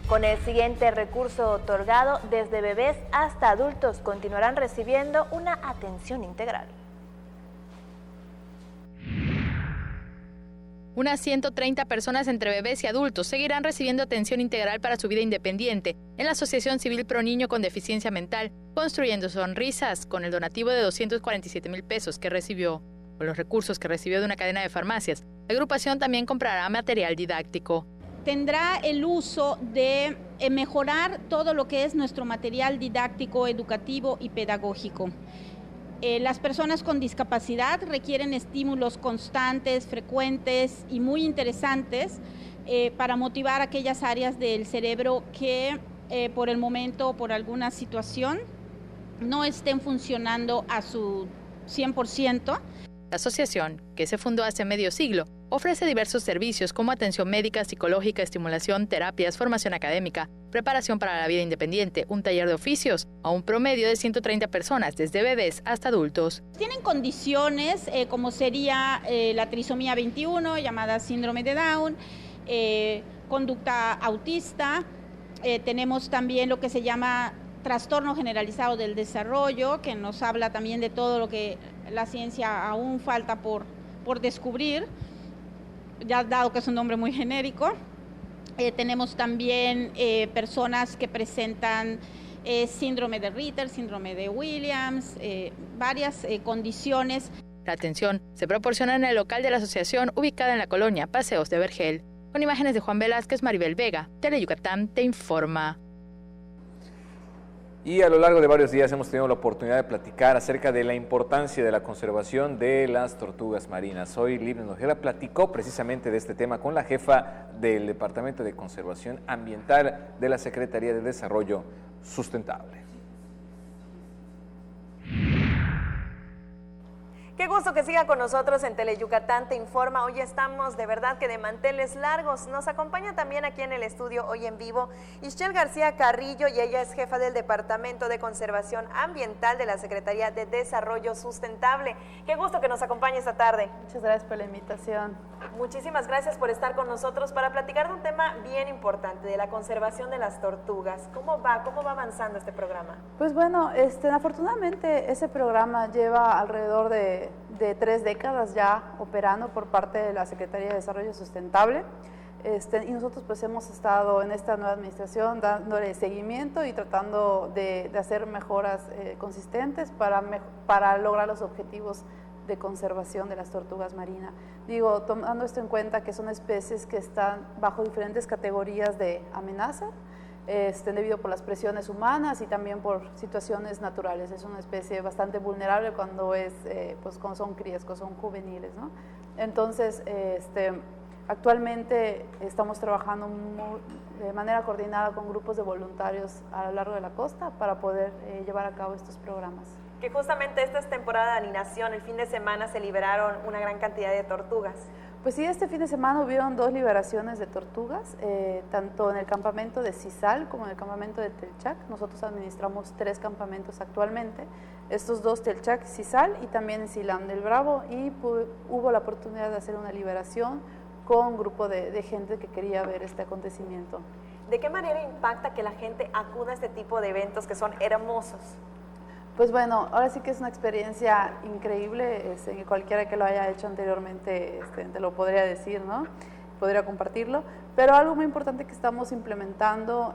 Con el siguiente recurso otorgado, desde bebés hasta adultos continuarán recibiendo una atención integral. Unas 130 personas entre bebés y adultos seguirán recibiendo atención integral para su vida independiente en la Asociación Civil Pro Niño con Deficiencia Mental, Construyendo Sonrisas, con el donativo de 247,000 pesos que recibió. Con los recursos que recibió de una cadena de farmacias, la agrupación también comprará material didáctico. Tendrá el uso de mejorar todo lo que es nuestro material didáctico, educativo y pedagógico. Las personas con discapacidad requieren estímulos constantes, frecuentes y muy interesantes para motivar aquellas áreas del cerebro que por el momento, por alguna situación, no estén funcionando a su 100%. La asociación, que se fundó hace medio siglo, ofrece diversos servicios como atención médica, psicológica, estimulación, terapias, formación académica, preparación para la vida independiente, un taller de oficios, a un promedio de 130 personas, desde bebés hasta adultos. Tienen condiciones como sería la trisomía 21, llamada síndrome de Down, conducta autista, tenemos también lo que se llama trastorno generalizado del desarrollo, que nos habla también de todo lo que la ciencia aún falta por descubrir, ya dado que es un nombre muy genérico. Tenemos también personas que presentan síndrome de Ritter, síndrome de Williams, varias condiciones. La atención se proporciona en el local de la asociación ubicada en la colonia Paseos de Vergel. Con imágenes de Juan Velázquez, Maribel Vega, Tele Yucatán te informa. Y a lo largo de varios días hemos tenido la oportunidad de platicar acerca de la importancia de la conservación de las tortugas marinas. Hoy Livne Nojeda platicó precisamente de este tema con la jefa del Departamento de Conservación Ambiental de la Secretaría de Desarrollo Sustentable. Qué gusto que siga con nosotros en Teleyucatán Te Informa. Hoy estamos de verdad que de manteles largos. Nos acompaña también aquí en el estudio hoy en vivo Ischel García Carrillo, y ella es jefa del Departamento de Conservación Ambiental de la Secretaría de Desarrollo Sustentable. Qué gusto que nos acompañe esta tarde. Muchas gracias por la invitación. Muchísimas gracias por estar con nosotros para platicar de un tema bien importante, de la conservación de las tortugas. ¿Cómo va avanzando este programa? Pues bueno, afortunadamente ese programa lleva alrededor de 3 décadas ya operando por parte de la Secretaría de Desarrollo Sustentable, y nosotros pues hemos estado en esta nueva administración dándole seguimiento y tratando de hacer mejoras consistentes para lograr los objetivos de conservación de las tortugas marinas. Digo, tomando esto en cuenta que son especies que están bajo diferentes categorías de amenaza, debido por las presiones humanas y también por situaciones naturales. Es una especie bastante vulnerable cuando cuando son crías, cuando son juveniles, ¿no? Entonces, actualmente estamos trabajando de manera coordinada con grupos de voluntarios a lo largo de la costa para poder llevar a cabo estos programas. Que justamente esta es temporada de anidación, el fin de semana se liberaron una gran cantidad de tortugas. Pues sí, este fin de semana hubieron 2 liberaciones de tortugas, tanto en el campamento de Cisal como en el campamento de Telchac. Nosotros administramos 3 campamentos actualmente, estos 2, Telchac, Cisal, y también en Silán del Bravo, y hubo la oportunidad de hacer una liberación con un grupo de gente que quería ver este acontecimiento. ¿De qué manera impacta que la gente acuda a este tipo de eventos que son hermosos? Pues bueno, ahora sí que es una experiencia increíble, cualquiera que lo haya hecho anteriormente te lo podría decir, ¿no? Podría compartirlo, pero algo muy importante que estamos implementando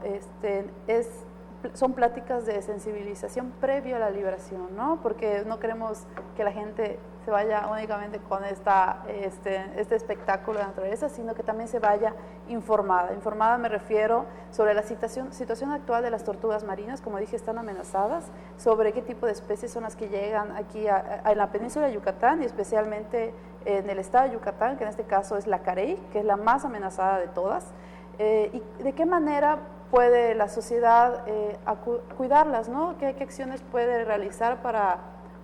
son pláticas de sensibilización previo a la liberación, ¿no? Porque no queremos que la gente se vaya únicamente con este espectáculo de naturaleza, sino que también se vaya informada. Informada me refiero sobre la situación actual de las tortugas marinas, como dije, están amenazadas, sobre qué tipo de especies son las que llegan aquí en la península de Yucatán y especialmente en el estado de Yucatán, que en este caso es la carey, que es la más amenazada de todas, y de qué manera puede la sociedad cuidarlas, ¿no? ¿Qué acciones puede realizar para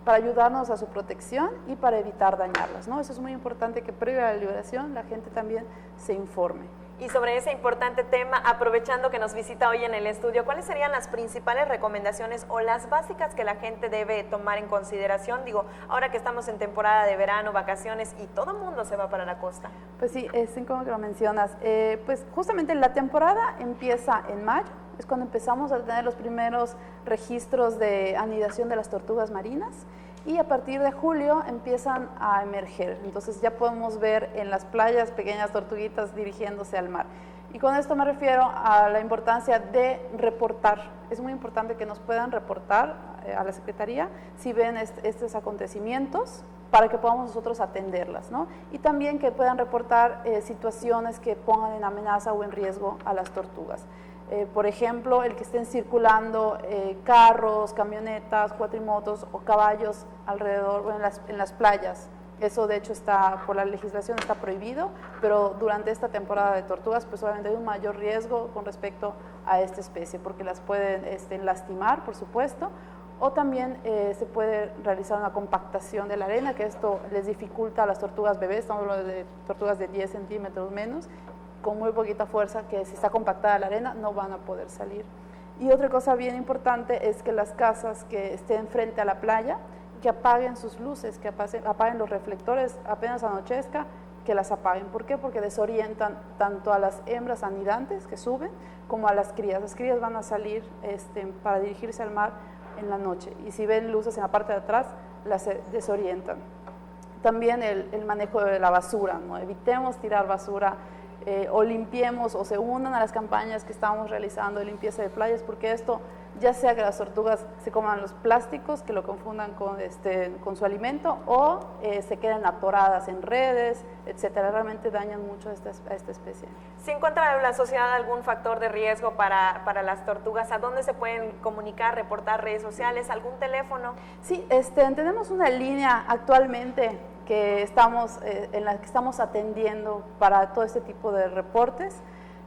ayudarnos a su protección y para evitar dañarlas, ¿no? Eso es muy importante, que previo a la liberación la gente también se informe. Y sobre ese importante tema, aprovechando que nos visita hoy en el estudio, ¿cuáles serían las principales recomendaciones o las básicas que la gente debe tomar en consideración? Digo, ahora que estamos en temporada de verano, vacaciones y todo el mundo se va para la costa. Pues sí, como que lo mencionas, pues justamente la temporada empieza en mayo, es cuando empezamos a tener los primeros registros de anidación de las tortugas marinas, y a partir de julio empiezan a emerger. Entonces ya podemos ver en las playas pequeñas tortuguitas dirigiéndose al mar. Y con esto me refiero a la importancia de reportar. Es muy importante que nos puedan reportar a la Secretaría si ven estos acontecimientos, para que podamos nosotros atenderlas, ¿no? Y también que puedan reportar situaciones que pongan en amenaza o en riesgo a las tortugas. Por ejemplo, el que estén circulando carros, camionetas, cuatrimotos o caballos alrededor en las playas. Eso de hecho por la legislación está prohibido, pero durante esta temporada de tortugas pues obviamente hay un mayor riesgo con respecto a esta especie, porque las pueden lastimar, por supuesto, o también se puede realizar una compactación de la arena, que esto les dificulta a las tortugas bebés, estamos hablando de tortugas de 10 centímetros menos, con muy poquita fuerza, que si está compactada la arena no van a poder salir. Y otra cosa bien importante es que las casas que estén frente a la playa, que apaguen sus luces, que apaguen los reflectores apenas anochezca, que las apaguen. ¿Por qué? Porque desorientan tanto a las hembras anidantes que suben como a las crías. Las crías van a salir para dirigirse al mar en la noche, y si ven luces en la parte de atrás, las desorientan. También el manejo de la basura, ¿no? Evitemos tirar basura, o limpiemos o se unan a las campañas que estamos realizando de limpieza de playas, porque esto, ya sea que las tortugas se coman los plásticos, que lo confundan con su alimento, o se queden atoradas en redes, etcétera, realmente dañan mucho a esta especie. ¿Se encuentra en la sociedad algún factor de riesgo para las tortugas? ¿A dónde se pueden comunicar, reportar, redes sociales, algún teléfono? Sí, tenemos una línea actualmente en la que estamos atendiendo para todo este tipo de reportes.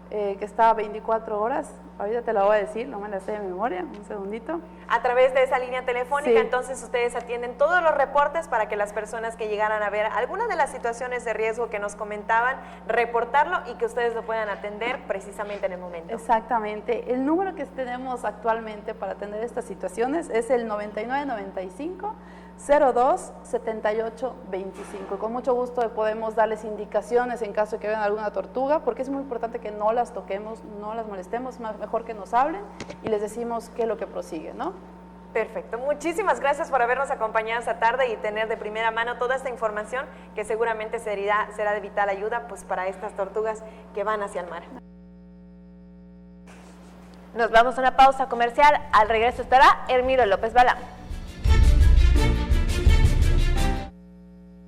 que está 24 horas. Ahorita te la voy a decir, no me la sé de memoria, un segundito. A través de esa línea telefónica, Sí. entonces ustedes atienden todos los reportes para que las personas que llegaran a ver alguna de las situaciones de riesgo que nos comentaban, reportarlo y que ustedes lo puedan atender precisamente en el momento. Exactamente. El número que tenemos actualmente para atender estas situaciones es el 9995 02 78 25. Con mucho gusto podemos darles indicaciones en caso de que vean alguna tortuga, porque es muy importante que no las toquemos, no las molestemos, mejor que nos hablen y les decimos qué es lo que prosigue, ¿no? Perfecto. Muchísimas gracias por habernos acompañado esta tarde y tener de primera mano toda esta información que seguramente será de vital ayuda pues, para estas tortugas que van hacia el mar. Nos vamos a una pausa comercial. Al regreso estará Hermilo López Balam.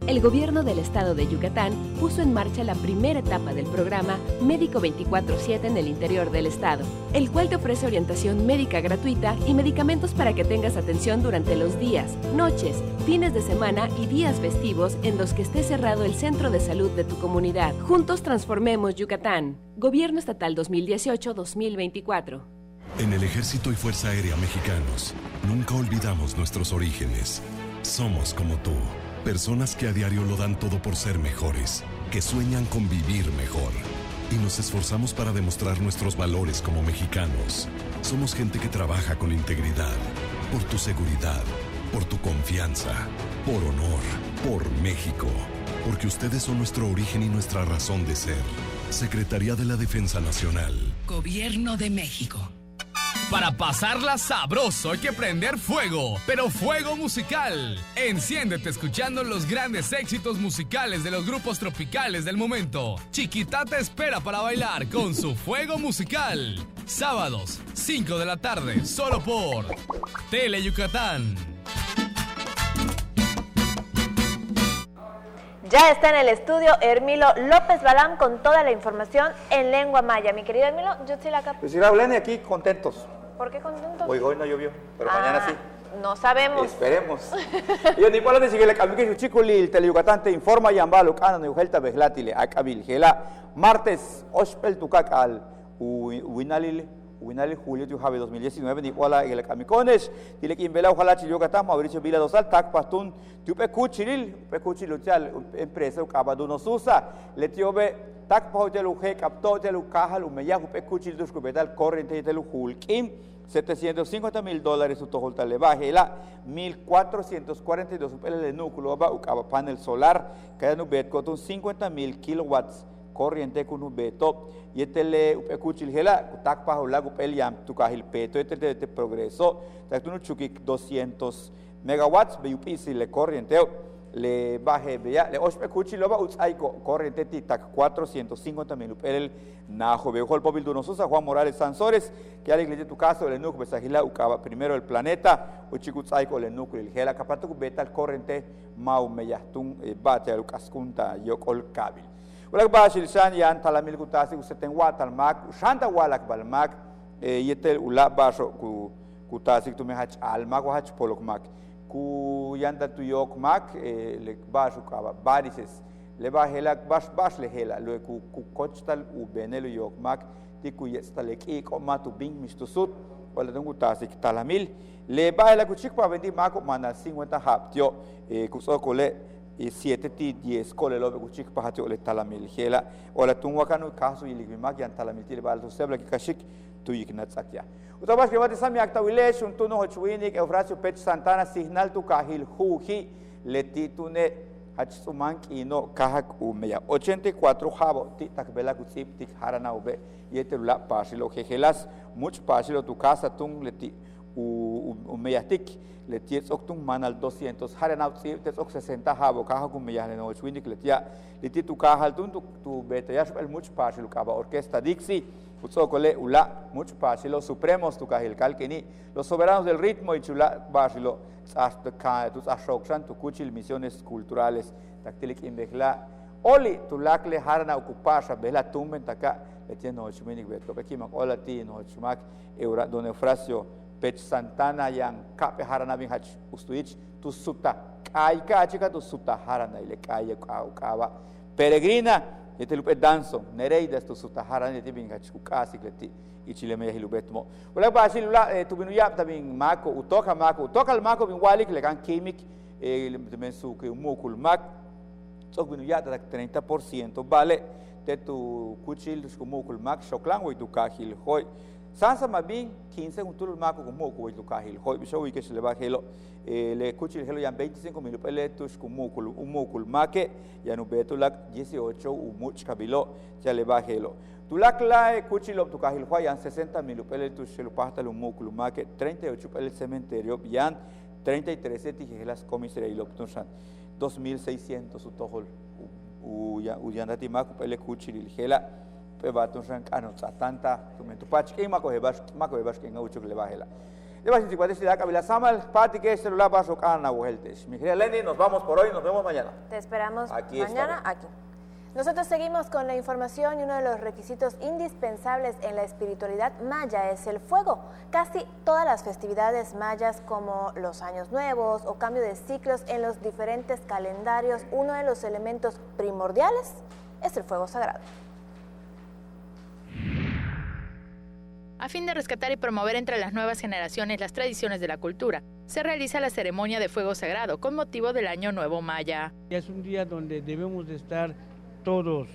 El gobierno del estado de Yucatán puso en marcha la primera etapa del programa Médico 24/7 en el interior del estado, el cual te ofrece orientación médica gratuita y medicamentos para que tengas atención durante los días, noches, fines de semana y días festivos en los que esté cerrado el centro de salud de tu comunidad. Juntos transformemos Yucatán. Gobierno Estatal 2018-2024. En el Ejército y Fuerza Aérea Mexicanos, nunca olvidamos nuestros orígenes. Somos como tú. Personas que a diario lo dan todo por ser mejores, que sueñan con vivir mejor. Y nos esforzamos para demostrar nuestros valores como mexicanos. Somos gente que trabaja con integridad, por tu seguridad, por tu confianza, por honor, por México. Porque ustedes son nuestro origen y nuestra razón de ser. Secretaría de la Defensa Nacional. Gobierno de México. Para pasarla sabroso hay que prender fuego, pero fuego musical. Enciéndete escuchando los grandes éxitos musicales de los grupos tropicales del momento. Chiquita te espera para bailar con su fuego musical. Sábados, 5 de la tarde, solo por Tele Yucatán. Ya está en el estudio Hermilo López Balam con toda la información en lengua maya. Mi querido Hermilo, yo estoy acá. Pues Irabulani, aquí contentos. ¿Por qué contentos? Hoy no llovió, pero mañana sí. No sabemos. Esperemos. Y ni para decir que le cambié que chiculi el Teleyucatán te informa y ambalo cana no gelta behlatile akabil gela martes ospel tukak al winalil julio tu have 2019 ni wala el camicones dile que inbela ojalá Yucatán Mauricio Vila Dosal tak pastun tu pecuchil chal empresa ukabado susa le tiobe tak pahotel uhe kapto tel ukahal umeya pecuchil dus kubetal corriente tel hulkim $750,000 su tojolta le baje la 1,442 el núcleo va ukaba panel solar cada nubet con 50,000 kilowatts corriente con un beto y este le escuchil gela tak pa hola upel yam tu kahil peto este progreso tak tu chuki 200 megawatts be upisi le corriente le baje vea le os escuchil lo va utsaiko corriente tak 450,000 upel najo be hol pobil dunosusa Juan Morales Sansores que al iglesia tu caso le nuc besagila ukaba primero el planeta uchiku utsaiko le nuc el gela kapatu beta el corriente mau meyastun bate al kaskunta yokol kabil Ulak basil san yan talamil kutasi useten watal mak shanta walak balmak yetel ulak baso ku kutasi tu mehach almak wahach polok mak ku yanda tu yok mak le baso kaba barises le bahelak bas le hela le ku kochtal u benelu yok mak ti ku yestalek ik ma tu bing mistusut wala tu kutasi talamil le bahelak ku chikpa vendi mak mana 50 haptio ku sokole y 7 ti 10 cole lo que chic pahati ole talamil gela ola tunwakanu kasu iligmak yan talamil ti bal to sebla ki kashik tu iknat sakya utabas que vate sami akta wilesh un tuno hochwinik Eufrasio Pech Santana signal tu kahil huhi letitune hachsumank ino kahak umeya 84 habo ti takbela kutsip tik harana ube yetelula pasilo gegelas much pasilo tu casa tung leti umeyatik le tiets octung manal 200 harana tiets oc 60 habo caja con meyane no chwinik le tia le tu caja tun tu betayash el much pasilo caba orquesta Dixie utsokole ula much pasilo supremos tu cajil calkeni los soberanos del ritmo y chula basilo hasta ka tus ashoksan tu kuchil misiones culturales taktilik imbegla oli tu lakle harana ocupasha bela tumben taka le tia no chwinik bet lo bekimak ola ti no chmak eura don Eufrasio Pech Santana yang kape harana bin hach ustuich tu suta kai ka chika tu suta harana ile kai kawa peregrina Yete lupe danzo, nereida sto sutahara yete binga chukasi kleti ichile me hilubetmo. Wala ba si lula tubinu yap tabing mako utoka al mako bin walik lekan kimik mensu ke umokul mak sok binu yap tak 30% vale te tu kuchil umokul mak shoklang wo tu kahil hoy. Sansa mabing 15 untul mako umoko wo tu kahil hoy bisho wi ke se le ba helo le kuchil helo yan 25,000 peletus umokul make ya no betulak 18 umuch kabilo ya le ba helo tulak la kuchil tu kahil hoy yan 60,000 peletus se lo pasta lo umokul make 38 pel cementerio yan 33 tijelas comisaría y loptunsan 2,600 utohol uyan dati mako pele kuchil hela pebatunsan kano tanta tu pach ke mako hebas ke ngaucho le ba hela. Deba sin sicuates de Kabila Samal, Pati que celular paso cana vueltes. Mi querida Lenny, nos vamos por hoy, nos vemos mañana. Te esperamos aquí mañana aquí. Nosotros seguimos con la información y uno de los requisitos indispensables en la espiritualidad maya es el fuego. Casi todas las festividades mayas como los años nuevos o cambio de ciclos en los diferentes calendarios, uno de los elementos primordiales es el fuego sagrado. A fin de rescatar y promover entre las nuevas generaciones las tradiciones de la cultura, se realiza la ceremonia de fuego sagrado con motivo del Año Nuevo Maya. Es un día donde debemos de estar todos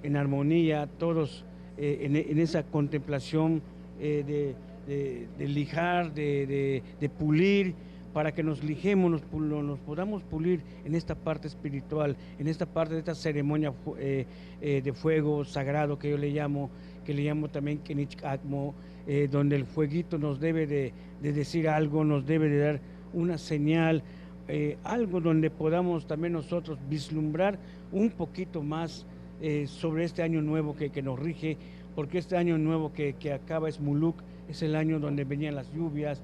en armonía, todos en esa contemplación de lijar, de pulir, para que nos lijemos, nos podamos pulir en esta parte espiritual, en esta parte de esta ceremonia de fuego sagrado que yo le llamo también Kenich Akmo, donde el fueguito nos debe de decir algo, nos debe de dar una señal, algo donde podamos también nosotros vislumbrar un poquito más sobre este año nuevo que nos rige, porque este año nuevo que acaba es Muluk, es el año donde venían las lluvias,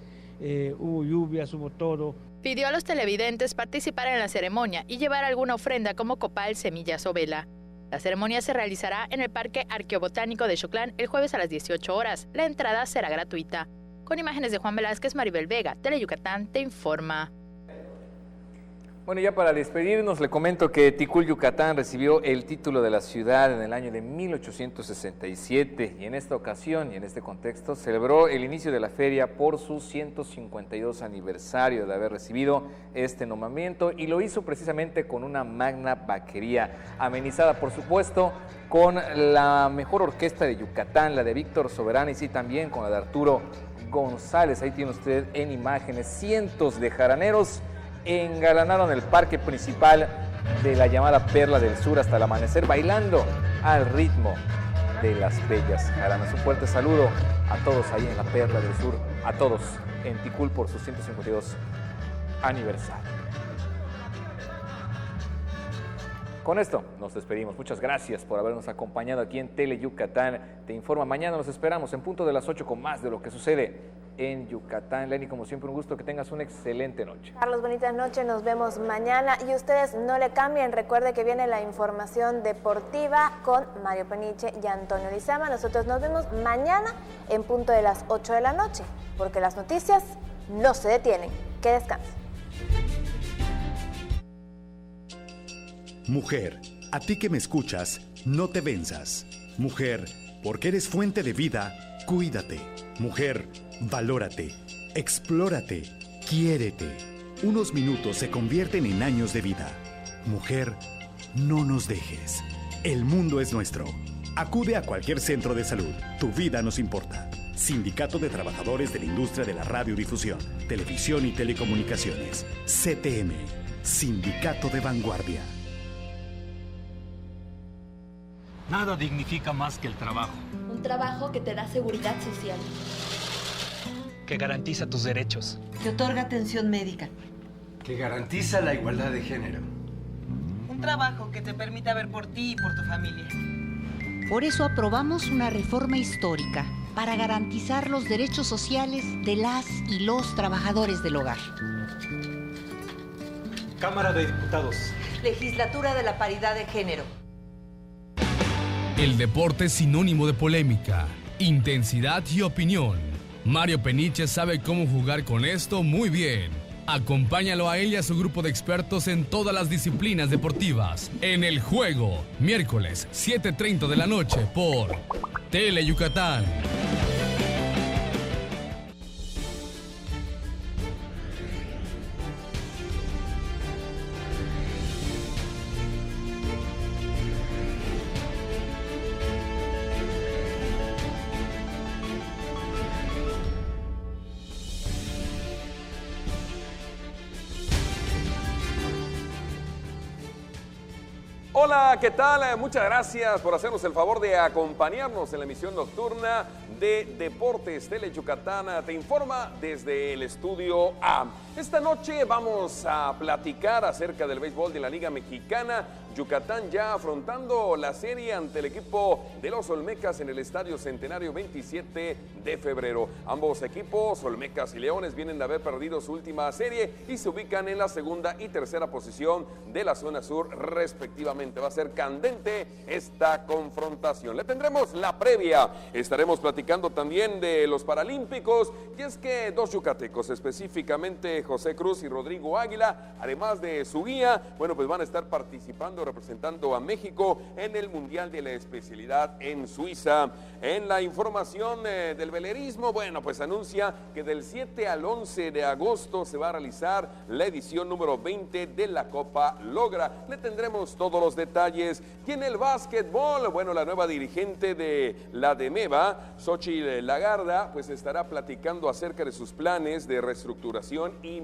hubo todo. Pidió a los televidentes participar en la ceremonia y llevar alguna ofrenda como copal, semillas o vela. La ceremonia se realizará en el Parque Arqueobotánico de Xoclán el jueves a las 18 horas. La entrada será gratuita. Con imágenes de Juan Velázquez, Maribel Vega, Teleyucatán te informa. Bueno, ya para despedirnos, le comento que Tikul, Yucatán, recibió el título de la ciudad en el año de 1867 y en esta ocasión y en este contexto celebró el inicio de la feria por su 152 aniversario de haber recibido este nombramiento y lo hizo precisamente con una magna vaquería, amenizada por supuesto con la mejor orquesta de Yucatán, la de Víctor Soberanis y también con la de Arturo González. Ahí tiene usted en imágenes cientos de jaraneros engalanaron el parque principal de la llamada Perla del Sur hasta el amanecer, bailando al ritmo de las bellas jaranas. Un fuerte saludo a todos ahí en la Perla del Sur, a todos en Tikul por su 152 aniversario. Con esto nos despedimos. Muchas gracias por habernos acompañado aquí en Teleyucatán Te Informa. Mañana nos esperamos en punto de las 8 con más de lo que sucede en Yucatán. Lenny, como siempre, un gusto, que tengas una excelente noche. Carlos, bonita noche, nos vemos mañana y ustedes no le cambien, recuerde que viene la información deportiva con Mario Peniche y Antonio Lizama. Nosotros nos vemos mañana en punto de las 8 de la noche, porque las noticias no se detienen. Que descansen. Mujer, a ti que me escuchas, no te venzas. Mujer, porque eres fuente de vida, cuídate. Mujer, valórate, explórate, quiérete. Unos minutos se convierten en años de vida. Mujer, no nos dejes. El mundo es nuestro. Acude a cualquier centro de salud. Tu vida nos importa. Sindicato de Trabajadores de la Industria de la Radiodifusión, Televisión y Telecomunicaciones. CTM, Sindicato de Vanguardia. Nada dignifica más que el trabajo. Un trabajo que te da seguridad social. Que garantiza tus derechos. Que otorga atención médica. Que garantiza la igualdad de género. Un trabajo que te permita ver por ti y por tu familia. Por eso aprobamos una reforma histórica para garantizar los derechos sociales de las y los trabajadores del hogar. Cámara de Diputados. Legislatura de la Paridad de Género. El deporte es sinónimo de polémica, intensidad y opinión. Mario Peniche sabe cómo jugar con esto muy bien. Acompáñalo a él y a su grupo de expertos en todas las disciplinas deportivas. En El Juego, miércoles 7:30 de la noche por Tele Yucatán. Hola, ¿qué tal? Muchas gracias por hacernos el favor de acompañarnos en la emisión nocturna de Deportes Tele Yucatán. Te informa desde el estudio A. Esta noche vamos a platicar acerca del béisbol de la Liga Mexicana. Yucatán ya afrontando la serie ante el equipo de los Olmecas en el Estadio Centenario 27 de febrero. Ambos equipos, Olmecas y Leones, vienen de haber perdido su última serie y se ubican en la segunda y tercera posición de la zona sur respectivamente. Va a ser candente esta confrontación. Le tendremos la previa. Estaremos platicando también de los Paralímpicos, y es que dos yucatecos, específicamente José Cruz y Rodrigo Águila, además de su guía, bueno, pues van a estar participando, representando a México en el Mundial de la Especialidad en Suiza. En la información del velerismo, bueno, pues anuncia que del 7 al 11 de agosto se va a realizar la edición número 20 de la Copa Logra. Le tendremos todos los detalles. Y en el básquetbol, bueno, la nueva dirigente de la DEMEVA, Xochitl Lagarda, pues estará platicando acerca de sus planes de reestructuración y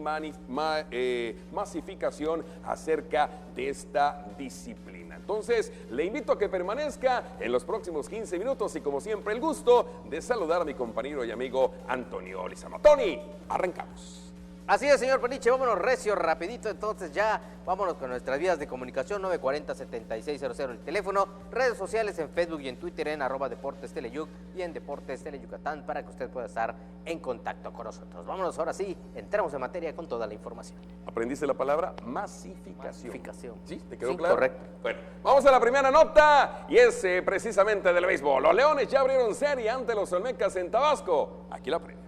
masificación acerca de esta disciplina. Entonces, le invito a que permanezca en los próximos 15 minutos y, como siempre, el gusto de saludar a mi compañero y amigo Antonio Lizama. Tony, arrancamos. Así es, señor Peniche, vámonos recio, rapidito, entonces ya vámonos con nuestras vías de comunicación, 940-7600 el teléfono, redes sociales en Facebook y en Twitter en @Deportes Teleyuc y en Deportes Tele Yucatán para que usted pueda estar en contacto con nosotros. Vámonos ahora sí, entramos en materia con toda la información. ¿Aprendiste la palabra? Masificación. ¿Sí? ¿Te quedó sí, claro? Correcto. Bueno, vamos a la primera nota y es precisamente del béisbol. Los Leones ya abrieron serie ante los Olmecas en Tabasco. Aquí la previa.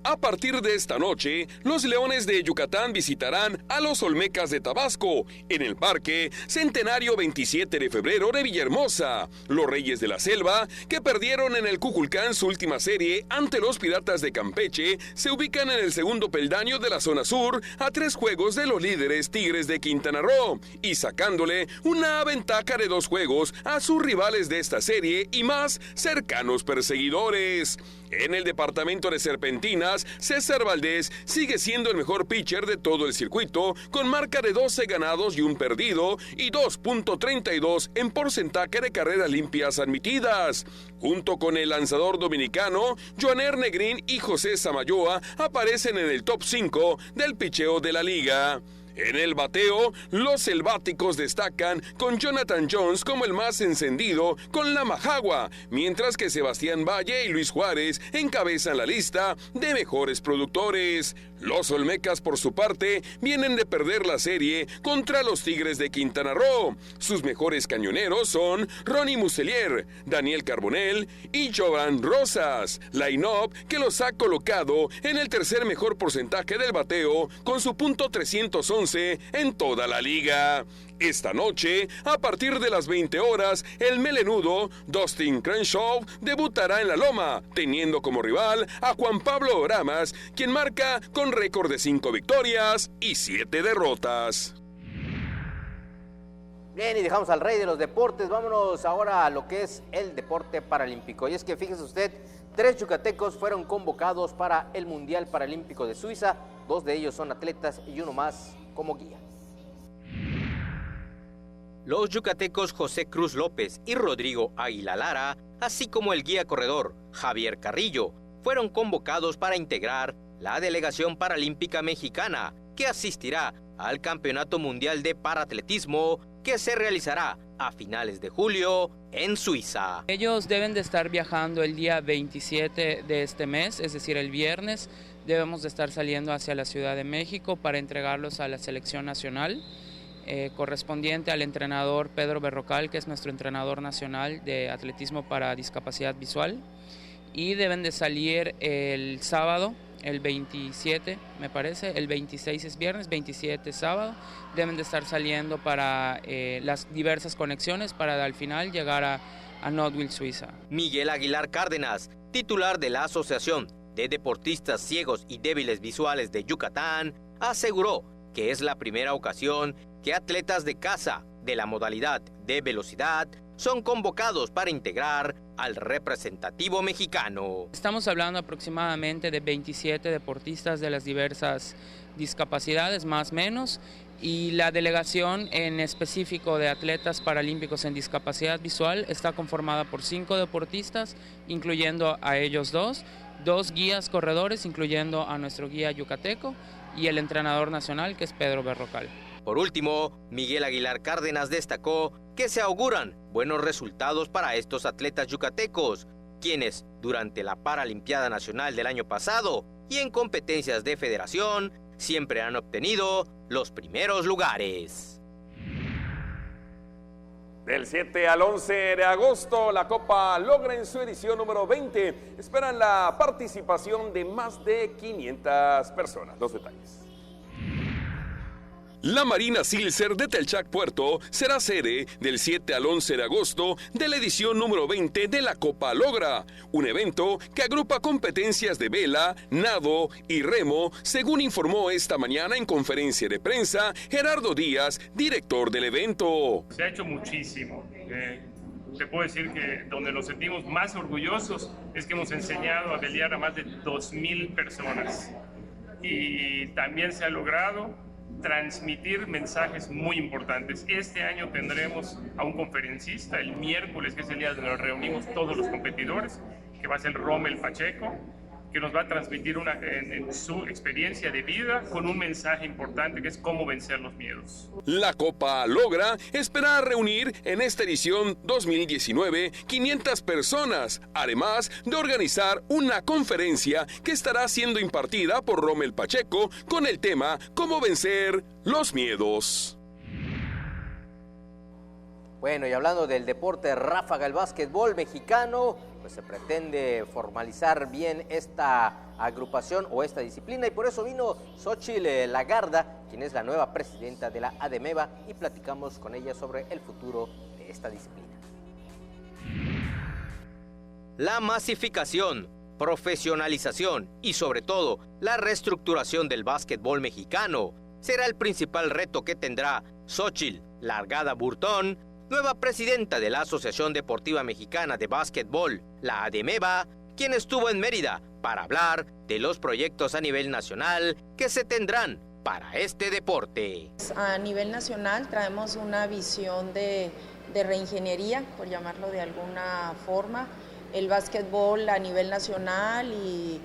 A partir de esta noche, los Leones de Yucatán visitarán a los Olmecas de Tabasco en el Parque Centenario 27 de febrero de Villahermosa. Los Reyes de la Selva, que perdieron en el Cuculcán su última serie ante los Piratas de Campeche, se ubican en el segundo peldaño de la zona sur a 3 juegos de los líderes Tigres de Quintana Roo y sacándole una ventaja de 2 juegos a sus rivales de esta serie y más cercanos perseguidores. En el departamento de Serpentinas, César Valdés sigue siendo el mejor pitcher de todo el circuito, con marca de 12 ganados y 1 perdido y 2.32 en porcentaje de carreras limpias admitidas. Junto con el lanzador dominicano, Joaner Negrín y José Samayoa aparecen en el top 5 del picheo de la liga. En el bateo, los selváticos destacan con Jonathan Jones como el más encendido con la majagua, mientras que Sebastián Valle y Luis Juárez encabezan la lista de mejores productores. Los Olmecas, por su parte, vienen de perder la serie contra los Tigres de Quintana Roo. Sus mejores cañoneros son Ronnie Muselier, Daniel Carbonell y Jovan Rosas, line-up que los ha colocado en el tercer mejor porcentaje del bateo con su .311 en toda la liga. Esta noche, a partir de las 20 horas, el melenudo Dustin Crenshaw debutará en la Loma, teniendo como rival a Juan Pablo Oramas, quien marca con récord de 5 victorias y 7 derrotas. Bien, y dejamos al rey de los deportes, vámonos ahora a lo que es el deporte paralímpico. Y es que fíjese usted, 3 yucatecos fueron convocados para el Mundial Paralímpico de Suiza, 2 de ellos son atletas y 1 más como guía. Los yucatecos José Cruz López y Rodrigo Águila Lara, así como el guía corredor Javier Carrillo, fueron convocados para integrar la delegación paralímpica mexicana que asistirá al Campeonato Mundial de Paratletismo que se realizará a finales de julio en Suiza. Ellos deben de estar viajando el día 27 de este mes, es decir, el viernes. Debemos de estar saliendo hacia la Ciudad de México para entregarlos a la selección nacional, correspondiente al entrenador Pedro Berrocal, que es nuestro entrenador nacional de atletismo para discapacidad visual. y deben de salir el sábado, el 27 me parece, el 26 es viernes, 27 es sábado, deben de estar saliendo para las diversas conexiones para al final llegar a Knoxville, Suiza. Miguel Aguilar Cárdenas, titular de la Asociación de Deportistas Ciegos y Débiles Visuales de Yucatán, aseguró que es la primera ocasión que atletas de caza de la modalidad de velocidad son convocados para integrar al representativo mexicano. Estamos hablando aproximadamente de 27 deportistas de las diversas discapacidades, más o menos, y la delegación en específico de atletas paralímpicos en discapacidad visual está conformada por 5 deportistas, incluyendo a ellos 2 guías corredores, incluyendo a nuestro guía yucateco y el entrenador nacional, que es Pedro Berrocal. Por último, Miguel Aguilar Cárdenas destacó que se auguran buenos resultados para estos atletas yucatecos, quienes durante la Paralimpiada Nacional del año pasado y en competencias de federación siempre han obtenido los primeros lugares. Del 7 al 11 de agosto, la Copa Logra en su edición número 20. Esperan la participación de más de 500 personas. Los detalles. La Marina Silser de Telchac Puerto será sede del 7 al 11 de agosto de la edición número 20 de la Copa Logra, un evento que agrupa competencias de vela, nado y remo, según informó esta mañana en conferencia de prensa Gerardo Díaz, director del evento. Se ha hecho muchísimo. Te puedo decir que donde nos sentimos más orgullosos es que hemos enseñado a velear a más de 2,000 personas. Y también se ha logrado transmitir mensajes muy importantes. Este año tendremos a un conferencista el miércoles, que es el día donde nos reunimos todos los competidores, que va a ser Rommel Pacheco, que nos va a transmitir en su experiencia de vida con un mensaje importante que es cómo vencer los miedos. La Copa Logra espera reunir en esta edición 2019 500 personas, además de organizar una conferencia que estará siendo impartida por Rommel Pacheco con el tema cómo vencer los miedos. Bueno, y hablando del deporte ráfaga, el básquetbol mexicano, pues se pretende formalizar bien esta agrupación o esta disciplina, y por eso vino Xochitl Lagarda, quien es la nueva presidenta de la ADEMEVA, y platicamos con ella sobre el futuro de esta disciplina. La masificación, profesionalización y sobre todo la reestructuración del básquetbol mexicano será el principal reto que tendrá Xochitl Lagarda Burtón, nueva presidenta de la Asociación Deportiva Mexicana de Básquetbol, la ADEMEVA, quien estuvo en Mérida para hablar de los proyectos a nivel nacional que se tendrán para este deporte. A nivel nacional traemos una visión de reingeniería, por llamarlo de alguna forma, el básquetbol a nivel nacional y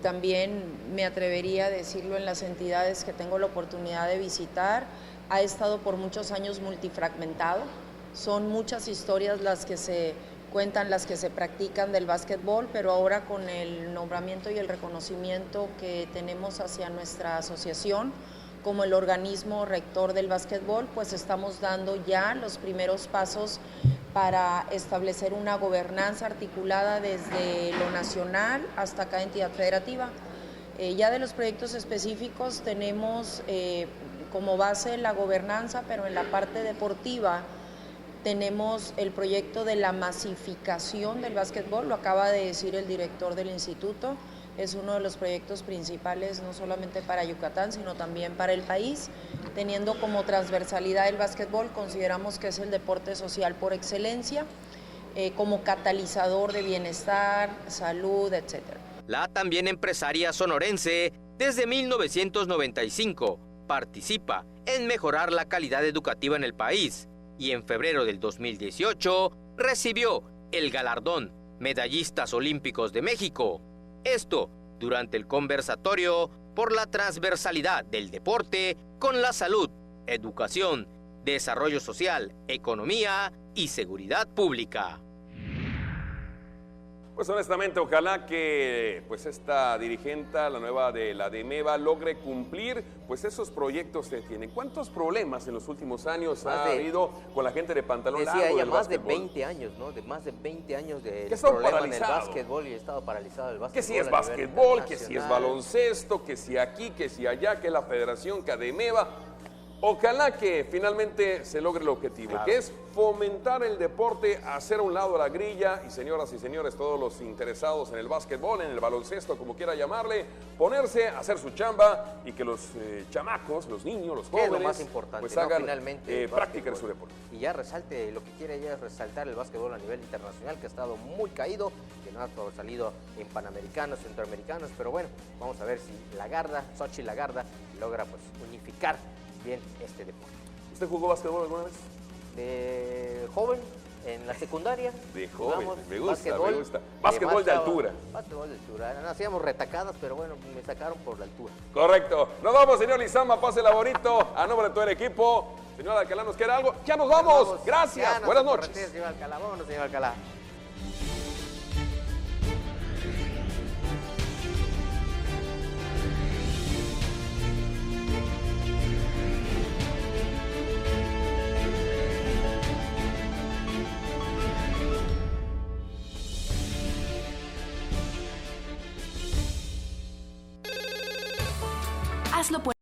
también me atrevería a decirlo en las entidades que tengo la oportunidad de visitar, ha estado por muchos años multifragmentado. Son muchas historias las que se cuentan, las que se practican del básquetbol, pero ahora con el nombramiento y el reconocimiento que tenemos hacia nuestra asociación como el organismo rector del básquetbol, pues estamos dando ya los primeros pasos para establecer una gobernanza articulada desde lo nacional hasta cada entidad federativa. Ya de los proyectos específicos tenemos como base la gobernanza, pero en la parte deportiva tenemos el proyecto de la masificación del básquetbol, lo acaba de decir el director del instituto, es uno de los proyectos principales no solamente para Yucatán, sino también para el país. Teniendo como transversalidad el básquetbol, consideramos que es el deporte social por excelencia, como catalizador de bienestar, salud, etc. La también empresaria sonorense, desde 1995, participa en mejorar la calidad educativa en el país y en febrero del 2018 recibió el galardón Medallistas Olímpicos de México. Esto durante el conversatorio por la transversalidad del deporte con la salud, educación, desarrollo social, economía y seguridad pública. Pues honestamente, ojalá que pues esta dirigente, la nueva de la DEMEVA, logre cumplir pues esos proyectos que tiene. ¿Cuántos problemas en los últimos años ha habido con la gente de pantalón largo? Decía ella, del más de básquetbol? 20 años, ¿no? De más de 20 años de Que está problema en el paralizado. básquetbol y ha estado paralizado el básquetbol. Que si es a nivel básquetbol, que si es internacional. baloncesto, que si aquí, que si allá, que la federación, que ADEMEVA. Ojalá que finalmente se logre el objetivo, Claro. que es fomentar el deporte, hacer a un lado la grilla y señoras y señores, todos los interesados en el básquetbol, en el baloncesto, como quiera llamarle, ponerse a hacer su chamba y que los chamacos, los niños, los ¿Qué es jóvenes, lo más importante? pues ¿no? hagan Finalmente, el práctica de básquetbol. su deporte. Y ya resalte, lo que quiere ella es resaltar el básquetbol a nivel internacional, que ha estado muy caído, que no ha salido en panamericanos, centroamericanos, pero bueno, vamos a ver si Lagarda, Xochitl Lagarda, logra pues unificar bien este deporte. ¿Usted jugó básquetbol alguna vez? De joven, en la secundaria. De joven, jugamos me gusta, básquetbol, me gusta. Básquetbol de marcha, altura. Básquetbol de altura. Hacíamos retacadas, pero bueno, me sacaron por la altura. Correcto. Nos vamos, señor Lizama, pásela bonito. A nombre de todo el equipo. Señor Alcalá, ¿nos queda algo? ¡Ya nos vamos! Gracias. Ya, no Buenas se noches. corretee, señor Alcalá. Vámonos, señor Alcalá. Hazlo por